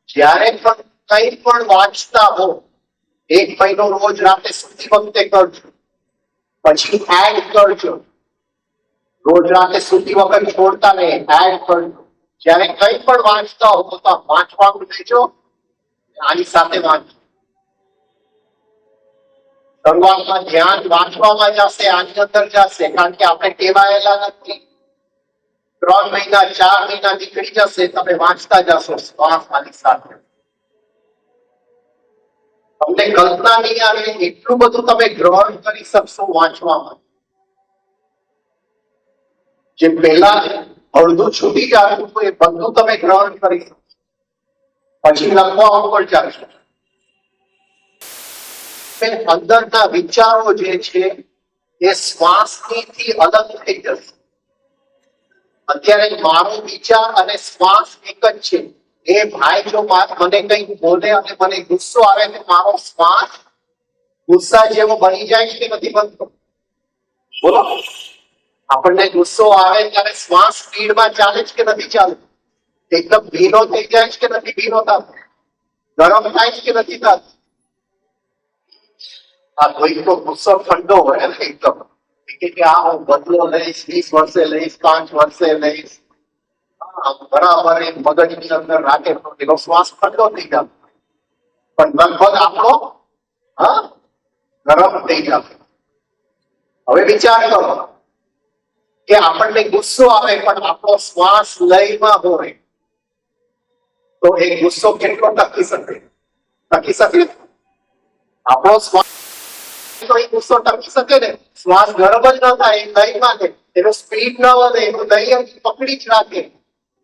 A: જ્યારે પણ કંઈ પણ વાંચતા હો, 1 મહિનો રોજ રાતે સૂતી વખતે કરજો. પછી એડ કરજો. રોજ રાતે સૂતી વખત છોડતા નહીં, એડ કરજો. જ્યારે કંઈ પણ વાંચતા હો તો વાંચવાનું લેજો, આની સાથે વાંચો. શરૂઆતમાં ધ્યાન વાંચવામાં જશે, આની અંદર જશે, કારણ કે આપણે ટેવાયેલા નથી. 3 મહિના 4 મહિના નીકળી જશે, તમે વાંચતા જશો શ્વાસ આની સાથે. તમને કલ્પના નહીં આવે એટલું બધું તમે ગ્રહણ કરી શકશો વાંચવામાં. જે પહેલા અડધું છૂટી જતું હતું એ બધું તમે ગ્રહણ કરી શકશો. પછી લખવા ઉપર જશો. અંદરના વિચારો જે છે એ શ્વાસથી અલગ થઈ જશે. અત્યારે મારો વિચાર અને શ્વાસ એક જ છે. એ ભાઈ જો મને કંઈક બોલે અને મને ગુસ્સો આવે તો મારો શ્વાસ ગુસ્સા જેવો બની જાય છે કે નથી બનતો? બોલો, આપણને ગુસ્સો આવે ત્યારે શ્વાસ સ્પીડમાં ચાલે છે કે નથી ચાલતો? એકદમ ભીનો થઈ જાય છે કે નથી ભીનો થતો? ગરમ થાય છે કે નથી થતો? આ કોઈકનો ગુસ્સો ઠંડો હોય ને એકદમ, કે આ હું બદલો લઈશ, 20 વર્ષે લઈશ, 5 વર્ષે લઈશ, બરાબર એ મગજની અંદર રાખે તો એનો શ્વાસ ઠંડો થઈ જાય. પણ લગભગ આપણો ગરમ થઈ જાય. હવે વિચાર કરો કે આપણને ગુસ્સો આવે પણ આપણો શ્વાસ લયમાં હોય તો એ ગુસ્સો કેટલો ટકી શકે? ટકી શકે? આપણો શ્વાસ તો એ ગુસ્સો ટકી શકે ને? શ્વાસ ગરમ જ ન થાય, લયમાં છે, એનો સ્પીડ ન વધે, એનું લય પકડી જ રાખે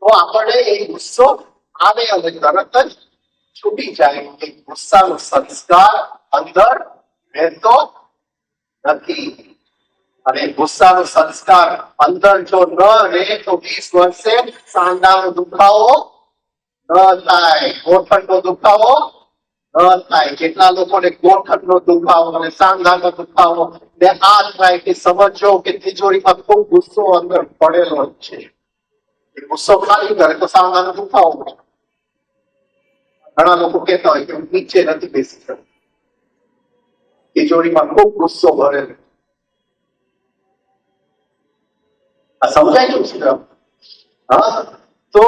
A: તો આપણને એ ગુસ્સો આવે અને તરત જ છૂટી જાય. એ ગુસ્સાનો સંસ્કાર અંદર રહેતો નથી. અને ગુસ્સાનો સંસ્કાર અંદર જો ન રહે તો 20 વર્ષે સાંધાનો દુખાવો ન થાય, ગોઠણનો દુખાવો ન થાય. કેટલા લોકોને ગોઠણનો દુખાવો અને સાંધાનો દુખાવો ને આ થાય કે સમજો કે તિજોરીમાં ખૂબ ગુસ્સો અંદર પડેલો છે. ગુસ્સો ખાલી કરે તો સાંધાનો દુખાવો પડે. ઘણા લોકો કહેતા હોય કે હું નીચે નથી બેસી શકતો, તિજોરીમાં ખૂબ ગુસ્સો ભરેલો. આ સમજાયું છે? હા, તો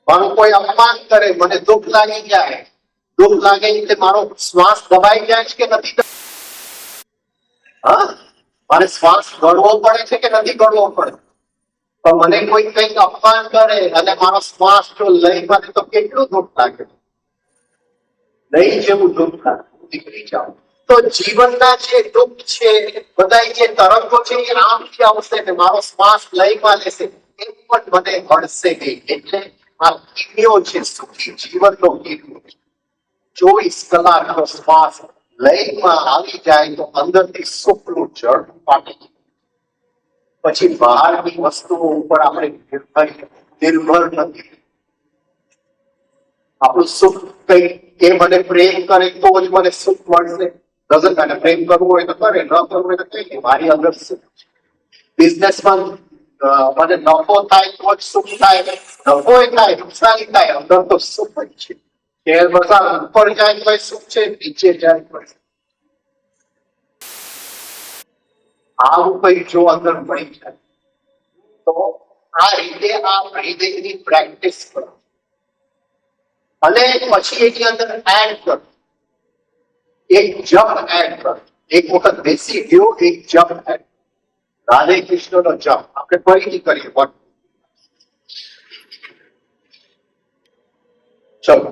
A: મારું કોઈ અપમાન કરે, મને દુઃખ લાગી જાય, દુઃખ લાગે એટલે મારો શ્વાસ દબાઈ જાય છે કે નથી? હા, મારે શ્વાસ ગળવો પડે છે કે નથી ગળવો પડે? પણ મને કોઈ કંઈક અપમાન કરે અને મારો શ્વાસ જો લઈ પડે તો કેટલું દુઃખ લાગે? નહીં જેવું દુઃખ લાગે, નીકળી જાવ. તો જીવનના જે દુઃખ છે, બધા જે તરંગો છે એ આમથી આવશે ને મારો શ્વાસ લઈમાં લેશે, એ પણ મને હળશે નહીં. એટલે આ કિમિયો છે, સુખી જીવનનો કિમિયો. 24 કલાકનો શ્વાસ લઈમાં આવી જાય તો અંદરથી સુખનું જળ પાટી જાય. પછી બહારની વસ્તુઓ ઉપર આપણે નિર્ભર નથી. આપણું સુખ કઈ એ મને પ્રેમ કરે તો જ મને સુખ મળશે. ડઝન્ટ મેટર, પ્રેમ કરવું હોય તો કરે, ન કરવું હોય તો કઈ મારી અંદર સુખ છે. બિઝનેસમાં મને નફો થાય તો જ સુખ થાય, નફો થાય નુકસાની થાય, અંદર તો સુખ જ છે. શેર બજાર ઉપર જાય તો સુખ છે, નીચે જાય તો આવું કઈ જો અંદર મળી જાય તો આ રીતે આ બ્રીથિંગની પ્રેક્ટિસ કરો અને પછી એની અંદર એડ કરો, એક જપ એડ કરો. એક વખત બેસી ગયો, એક જપ એડ. રાધે કૃષ્ણનો જપ આપણે ફરીથી કરીએ. ચલો,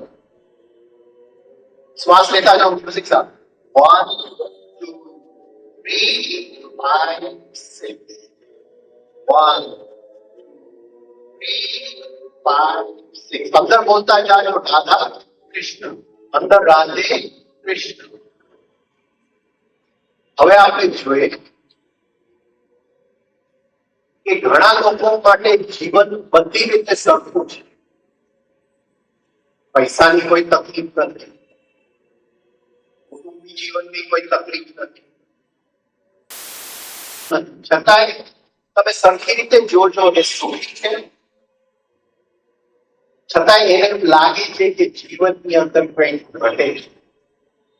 A: શ્વાસ લેતા જાઓ મ્યુઝિક સાથે. 1 2 3 5 6 1 3 5 6. અંદર બોલતા જાઓ રાધા કૃષ્ણ, અંદર રાધે કૃષ્ણ. હવે આપણે જોઈએ કે ઘણા લોકો માટે જીવન બધી રીતે સરખું છે. પૈસાની કોઈ તકલીફ નથી, કુટુંબી જીવનની કોઈ તકલીફ નથી, છતાંય તમે સરખી રીતે જોજો અને સુખી છે, છતાંય એને લાગે છે કે જીવનની અંદર કંઈક ઘટે છે,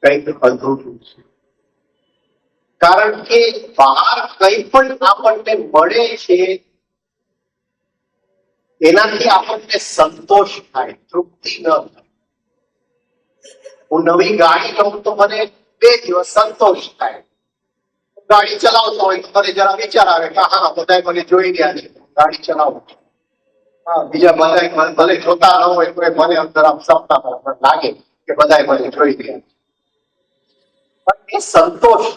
A: કંઈક અધૂરું છે. કારણ કે બહાર કંઈ પણ આપણને મળે છે એનાથી આપણને સંતોષ થાય, તૃપ્તિ ન થાય. હું નવી ગાડી લઉં તો મને 2 દિવસ સંતોષ થાય. ગાડી ચલાવતો હોય તો મને જરા વિચાર આવે કે હા બધા મને જોઈ રહ્યા છે, ગાડી ચલાવું. હા, બીજા બધા ભલે જોતા ન હોય તો મને અંદર આમ સપનામાં લાગે કે બધા મને જોઈ રહ્યા છે. પણ એ સંતોષ.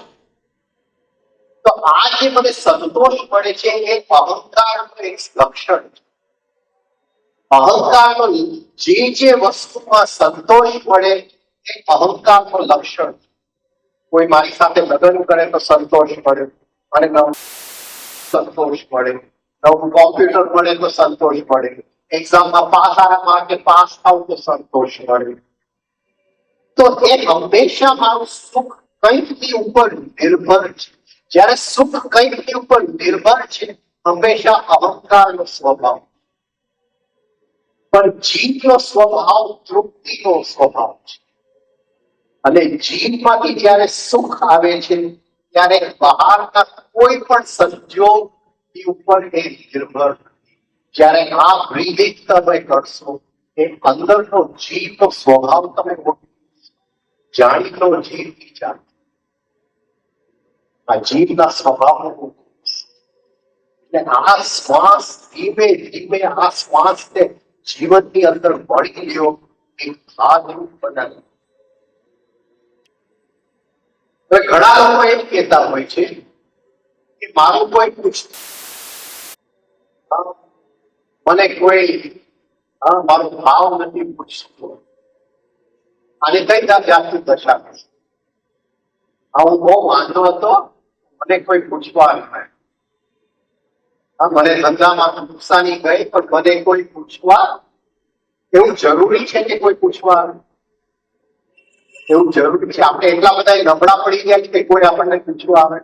A: તો આ જે મને સંતોષ મળે છે એ અહંકારનું એક લક્ષણ છે. અહંકારનો જે વસ્તુમાં સંતોષ મળે એ અહંકારનું લક્ષણ. કોઈ મારી સાથે લગ્ન કરે તો સંતોષ મળે, અને સંતોષ મળે, નવું કોમ્પ્યુટર મળે તો સંતોષ મળે, એક્ઝામમાં સારા માર્કે પાસ થાવ તો સંતોષ મળે. તો એ હંમેશા મારું સુખ કંઈકની ઉપર નિર્ભર છે. જ્યારે સુખ કંઈકની ઉપર નિર્ભર છે હંમેશા અહંકારનો સ્વભાવ. પણ જીવનો સ્વભાવ તૃપ્તિનો સ્વભાવ છે. અને જીવમાંથી જ્યારે સુખ આવે છે ત્યારે બહારના કોઈ પણ સંજોગની ઉપર એ નિર્ભર. જ્યારે આ બ્રીથિંગ તમે કરશો એ અંદરનો જીવનો સ્વભાવ તમે જાણીતો જીવ વિચાર, આ જીવના સ્વભાવનો એટલે આ શ્વાસ ધીમે ધીમે આ શ્વાસને જીવનની અંદર ભળી લ્યો, એક ભાગરૂપ બનાવી. ઘણા લોકો એમ કહેતા હોય છે કે મારું કોઈ પૂછતું, મને કોઈ મારો ભાવ નથી પૂછતું. અને કઈ જાતની દશા. હું બહુ વાંધો હતો, મને કોઈ પૂછવા આવે, હા મને ધંધામાં નુકસાની ગઈ પણ મને કોઈ પૂછવા, એવું જરૂરી છે કે કોઈ પૂછવા આવે? એવું જરૂરી છે? આપણે એટલા બધા નબળા પડી ગયા છે કે કોઈ આપણને પૂછવા આવે?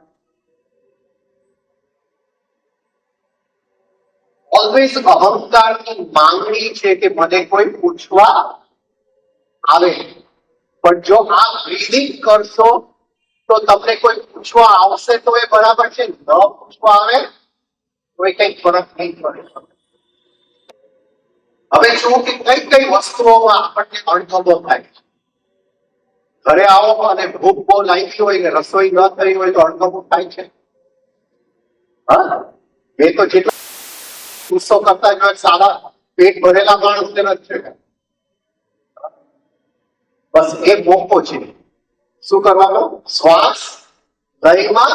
A: ઓલવેઝ અહંકારની માંગણી છે કે મને કોઈ પૂછવા આવે. પણ જો આ બ્રીથિંગ કરશો તો તમને કોઈ પૂછવા આવશે તો એ બરાબર છે, ન પૂછવા આવે તો એ કઈ ફરક નહીં પડે. હવે શું કે કઈ કઈ વસ્તુઓમાં આપણને અણગમો થાય છે. ઘરે આવો અને ભૂખ બહુ લાગી હોય ને રસોઈ ન થઈ હોય તો અણગમો થાય છે. હા, એ તો જેટલો ગુસ્સો કરતા જોઈએ સારા પેટ ભરેલા માણસને નથી છે. બસ એ મોકો છે. શું કરવાનો? શ્વાસ લયમાં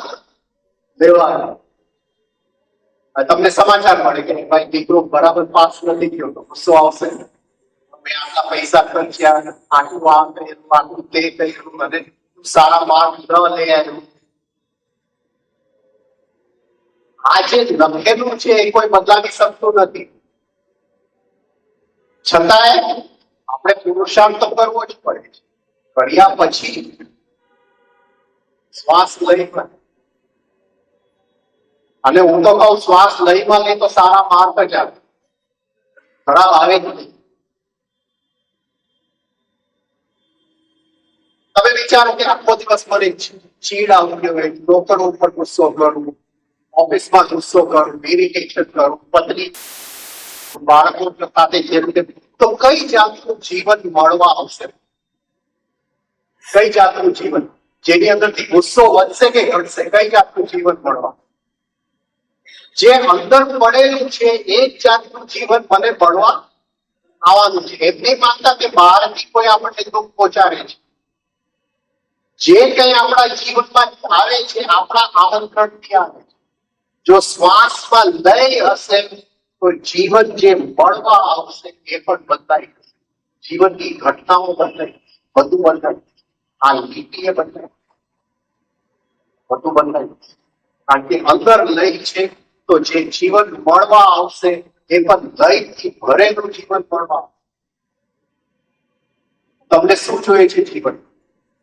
A: લેવાનો. તમને સમાચાર મળે કે ભાઈ દીકરો બરાબર પાસ નથી થયો તો ગુસ્સો આવશે. મેં આટલા પૈસા ખર્ચ્યા, આટલું આ કર્યું, આટલું તે કર્યું અને સારા માર્ક ન લઈ આવ્યું. આ જે લખેલું છે એ કોઈ બદલાવી શકતું નથી. છતાંય આપણે પુરુષાર્થ તો કરવો જ પડે છે. કર્યા પછી શ્વાસ લઈ, અને હું તો કહું શ્વાસ લઈમાં લે તો સારા માર્ક જ આવે, ખરાબ આવે જ નહીં. તમે વિચારો કે આખો દિવસ મને ચીડ આવતી હોય, લોકો ઉપર ગુસ્સો કરું, ઓફિસમાં ગુસ્સો કરું, ઇરિટેશન કરું, પત્ની બાળકો સાથે જે રીતે, તો કઈ જાતનું જીવન મળવા આવશે? કઈ જાતનું જીવન? જેની અંદરથી ગુસ્સો વધશે કે ઘટશે? કઈ જાતનું જીવન મળવા? જે અંદર પડેલું છે એ જ જાતનું જીવન મને મળવા આવવાનું છે. એમ નહીં માનતા કે બહારથી કોઈ આપણને દુઃખ પહોંચાડે છે. જે કંઈ આપણા જીવનમાં આવે છે આપણા આમંત્રણથી આવે છે. જો શ્વાસમાં લય હશે તો જીવન જે મળવા આવશે એ પણ બદલાઈ જશે. જીવનની ઘટનાઓ બદલાઈ, બધું બદલાઈ, આ લીટીએ બદલાઈ, બધું બદલાઈ. કારણ કે અંદર લય છે તો જે જીવન મળવા આવશે એ પણ લયથી ભરેલું જીવન મળવા. તમને શું જોઈએ છે જીવન?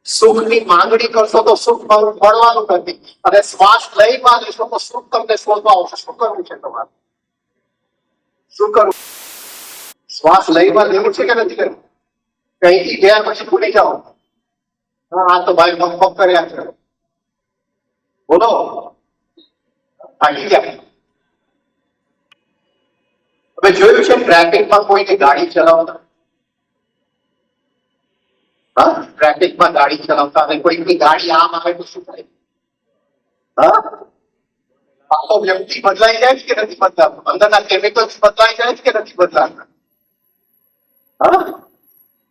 A: સુખની માંગણી કરશો તો સુખ મળવાનું નથી, અને શ્વાસ લઈમાં લેશો તો સુખ તમને શોધવા આવશે. શું કરવું છે તમારે? શું કરવું? શ્વાસ લઈમાં લેવું છે કે નથી લેવું? કઈથી ગયા પછી ભૂલી જાઓ. આ તો ભાઈ બક કર્યા છે, બોલો થાકી ગયા. હવે જોયું છે ટ્રાફિકમાં કોઈને ગાડી ચલાવતા, હા ટ્રાફિકમાં ગાડી ચલાવતા અને કોઈની ગાડી આમ આવે તો શું થાય? હા, આખો વ્યક્તિ બદલાઈ જાય છે કે નથી બદલાતો? અંદરના કેમિકલ્સ બદલાઈ જાય છે કે નથી બદલાતા? હા,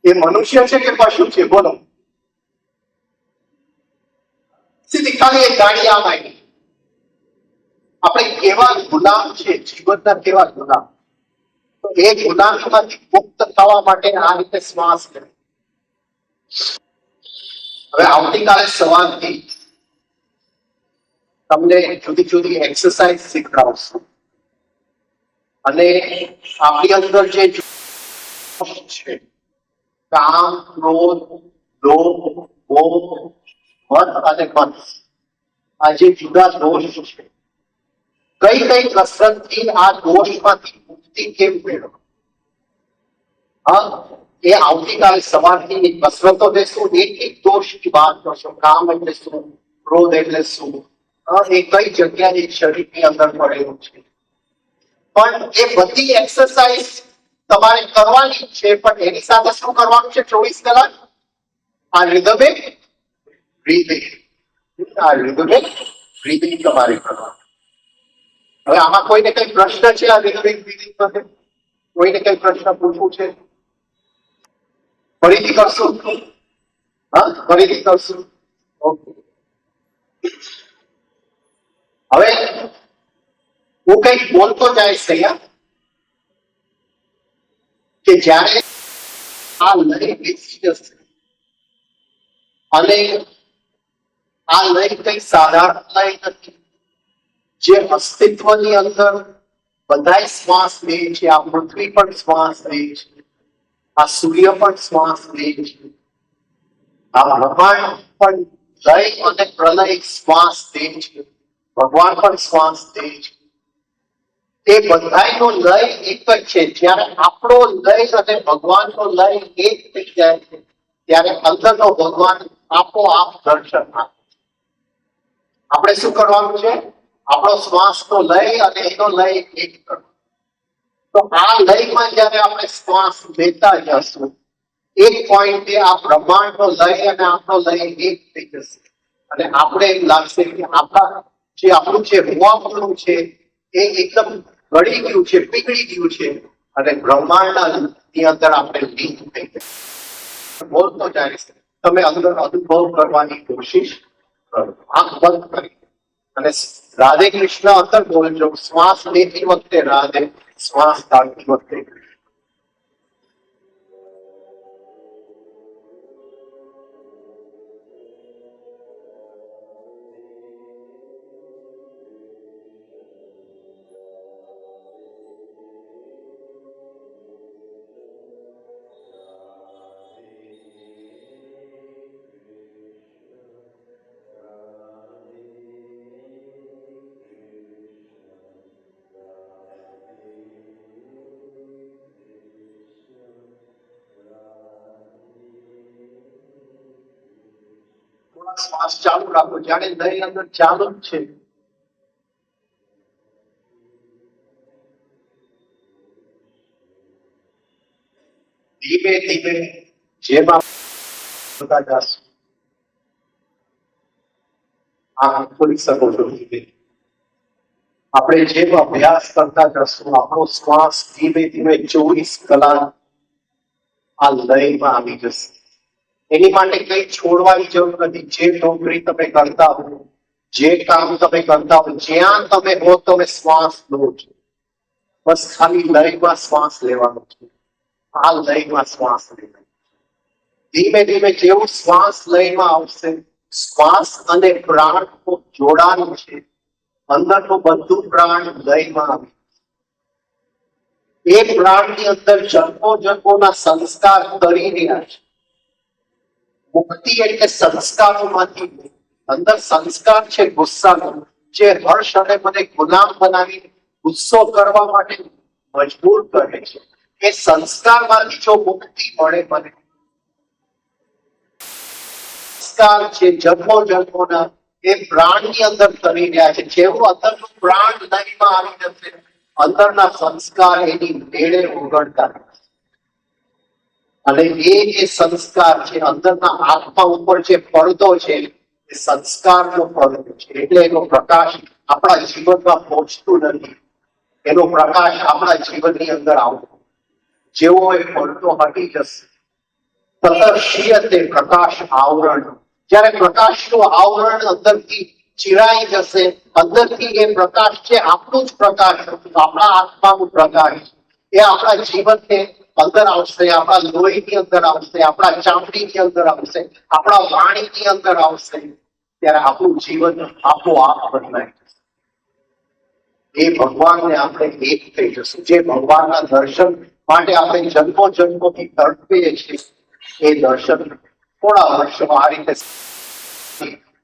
A: એ મનુષ્ય છે કે પશુ છે? બોલો. સીધી ખાલી એક ગાડી આમ આવી. આપણે કેવા ગુલામ છે, જીવનના કેવા ગુલામ. તો એ ગુલામીમાંથી મુક્ત થવા માટે આ રીતે શ્વાસ લે. હવે આવતીકાલે સવારથી તમને જુદી જુદી એક્સરસાઇઝ શીખડાવશું, અને આપણી અંદર જે છે કામ, ક્રોધ, લોભ, મોહ, મદ અને મન, આ જે જુદા દોષ છે, કઈ કઈ કસરતથી આ દોષમાંથી મુક્તિ કેમ મેળવવી, હા એ આવતીકાલે સવારથી કસરતો દેશું. એક એક દોષની વાત કરશો. કામ એટલે શું, ક્રોધ એટલે શું, એ કઈ જગ્યાએ શરીરની અંદર પડેલું છે. પણ એ બધી એક્સરસાઇઝ તમારે કરવાની છે, પણ એની સાથે શું કરવાનું છે? 24 કલાક આ રિધમિક બ્રીથિંગ, આ રિધમિક બ્રીથિંગ તમારે કરવાનું. હવે આમાં કોઈને કઈ પ્રશ્ન છે? આ રિધમિક બ્રીથિંગ માટે કોઈને કઈ પ્રશ્ન પૂછવું છે? ફરીથી કરશું? હા, ફરીથી કરશું. ઓકે. હવે હું કઈક બોલતો જાય સૈયા કે જ્યારે આ લય બેસી જશે અને આ લય કઈ સાધારણ લય નથી, જે અસ્તિત્વની અંદર બધાય શ્વાસ લે છે. આ પૃથ્વી પણ શ્વાસ લે છે, આ સૂર્ય પણ શ્વાસ લે છે, આ બ્રહ્માંડ પણ લય અને પ્રલય શ્વાસ લે છે, ભગવાન પણ શ્વાસ લે છે. એ બધાયનો લય એક જ છે. જ્યારે આપણો લય અને ભગવાનનો લય એક થઈ જાય છે, ત્યારે અંદરનો ભગવાન આપોઆપ દર્શન આપે. આપણે શું કરવાનું છે? આપણો શ્વાસનો લય અને એનો લય એક કરવો. તો આ લયમાં જ્યારે આપણે શ્વાસ લેતા જશું, એક પોઈન્ટે આ બ્રહ્માંડનો લય અને આપણો લય એક થઈ જશે, અને આપણે એમ લાગશે કે આપણું જે રૂવાપણું છે એ એકદમ ગળી ગયું છે, પીગળી ગયું છે, અને બ્રહ્માંડના ની અંદર આપણે લીન થઈ ગયા. બોલતો જાય છે, તમે અંદર અનુભવ કરવાની કોશિશ કરો, આંખ બંધ કરી અને રાધે કૃષ્ણ અંદર બોલજો. શ્વાસ લેતી વખતે રાધે, શ્વાસ કાઢતી વખતે કૃષ્ણ. શ્વાસ ચાલુ રાખો, જાણે દહીં અંદર ચાલુ જ છે. ધીમે ધીમે જેમ ખોલી શકો છો. આપણે જેમ અભ્યાસ કરતા જશું, આપણો શ્વાસ ધીમે ધીમે 24 કલાક આ લયમાં આવી જશે. એની માટે કઈ છોડવાની જરૂર નથી. જે નોકરી તમે કરતા હો, જે કામ તમે કરતા હો, જ્યાં તમે હો તમે શ્વાસ લો છો. બસ ખાલી લયમાં શ્વાસ લેવાનો છે. આ લયમાં શ્વાસ લેવાનો. ધીમે ધીમે જેવું શ્વાસ લયમાં આવશે, શ્વાસ અને પ્રાણ જોડાણ છે. અંદરનું બધું પ્રાણ લયમાં આવે. એ પ્રાણની અંદર જન્મો જન્મોના સંસ્કાર કરી રહ્યા છે. મુક્તિ એટલે સંસ્કારોમાંથી. અંદર સંસ્કાર છે ગુસ્સાનો, જે હર્ષ અને મને ગુલામ બનાવી ગુસ્સો કરવા માટે મજબૂર કરે છે. એ સંસ્કારમાંથી જો મુક્તિ મળે મને, સંસ્કાર છે જન્મો જન્મોના, એ પ્રાણની અંદર કરી રહ્યા છે. જેવું અંદરનું પ્રાણ લયમાં આવી જશે, અંદરના સંસ્કાર એની મેળે ઉગડતા, અને એ સંસ્કાર છે અંદરના આત્મા ઉપર જે પડદો છે, એ સંસ્કારનો પડદો છે. એટલે એનો પ્રકાશ આપણા જીવનમાં પહોંચતું નથી. એનો પ્રકાશ આપણા જીવનની અંદર આવતો, જેવો એ પડદો હટી જશે, તતર્ષીયતે પ્રકાશ આવરણ. જ્યારે પ્રકાશનું આવરણ અંદરથી ચિરાઈ જશે, અંદરથી એ પ્રકાશ છે આપણું જ પ્રકાશ, આપણા આત્માનું પ્રકાશ, એ આપણા જીવનને અંદર આવશે, આપણા લોહીની અંદર આવશે, આપણા ચામડીની અંદર આવશે, આપણા વાણીની અંદર આવશે, ત્યારે આપણું જીવન આપોઆપ બદલાય જશે. એ ભગવાનને આપણે એક થઈ જશું. જે ભગવાનના દર્શન માટે આપણે જન્મો જન્મોથી તડપીએ છીએ, એ દર્શન થોડા વર્ષો આ રીતે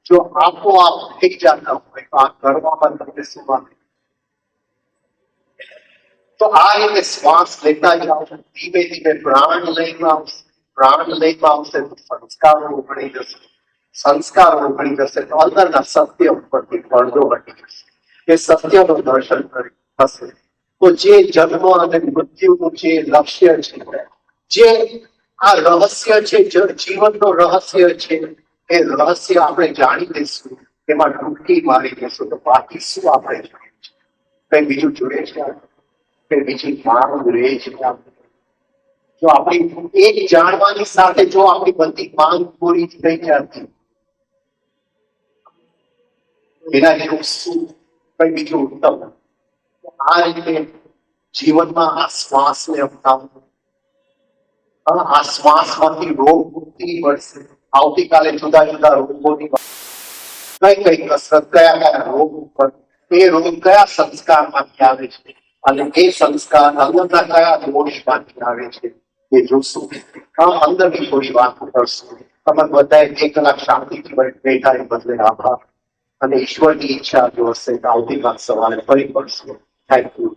A: જો આપોઆપ થઈ જતા હોય તો આ કરવામાં તમને શું વાંધો? તો આ રીતે શ્વાસ લેતા જાઓ, ધીમે ધીમે પ્રાણ લયમાં આવશે. પ્રાણ લયમાં આવશે તો સંસ્કારો ઉઘડી જશે. સંસ્કારો ઉઘડી જશે તો અંદરના સત્ય ઉપરથી પડદો હટી જશે. એ સત્યનું દર્શન થશે. તો જે જન્મ અને મૃત્યુનું જે લક્ષ્ય છે, જે આ રહસ્ય છે, જીવનનું રહસ્ય છે, એ રહસ્ય આપણે જાણી લઈશું, એમાં ડૂબકી મારી દઈશું, તો બાકી શું આપણે જોઈએ છે? કઈ બીજું જોઈએ છે? બીજી માંગ રહે છે? જો આપણી એક જાણવાની સાથે જો આપણી બધી માંગ પૂરી થઈ જતી, એના જેવું શું કઈ બીજું ઉત્તમ? આ રીતે જીવનમાં આ શ્વાસને અપનાવવું. આ શ્વાસમાંથી રોગ મુક્તિ મળશે. આવતીકાલે જુદા જુદા રોગોની કઈ કસરત કયા કયા રોગ ઉપર, એ રોગ કયા સંસ્કારમાંથી આવે છે અને એ સંસ્કાર અંદરના કયા દોષમાંથી આવે છે એ જોશું. અંદરની થોડી વાત કરશું. તમે બધા 1 કલાક શાંતિથી બેઠા એ બદલે આભાર, અને ઈશ્વરની ઈચ્છા જો હશે તો આવતીકાલ સવારે ફરી પડશું. Thank you.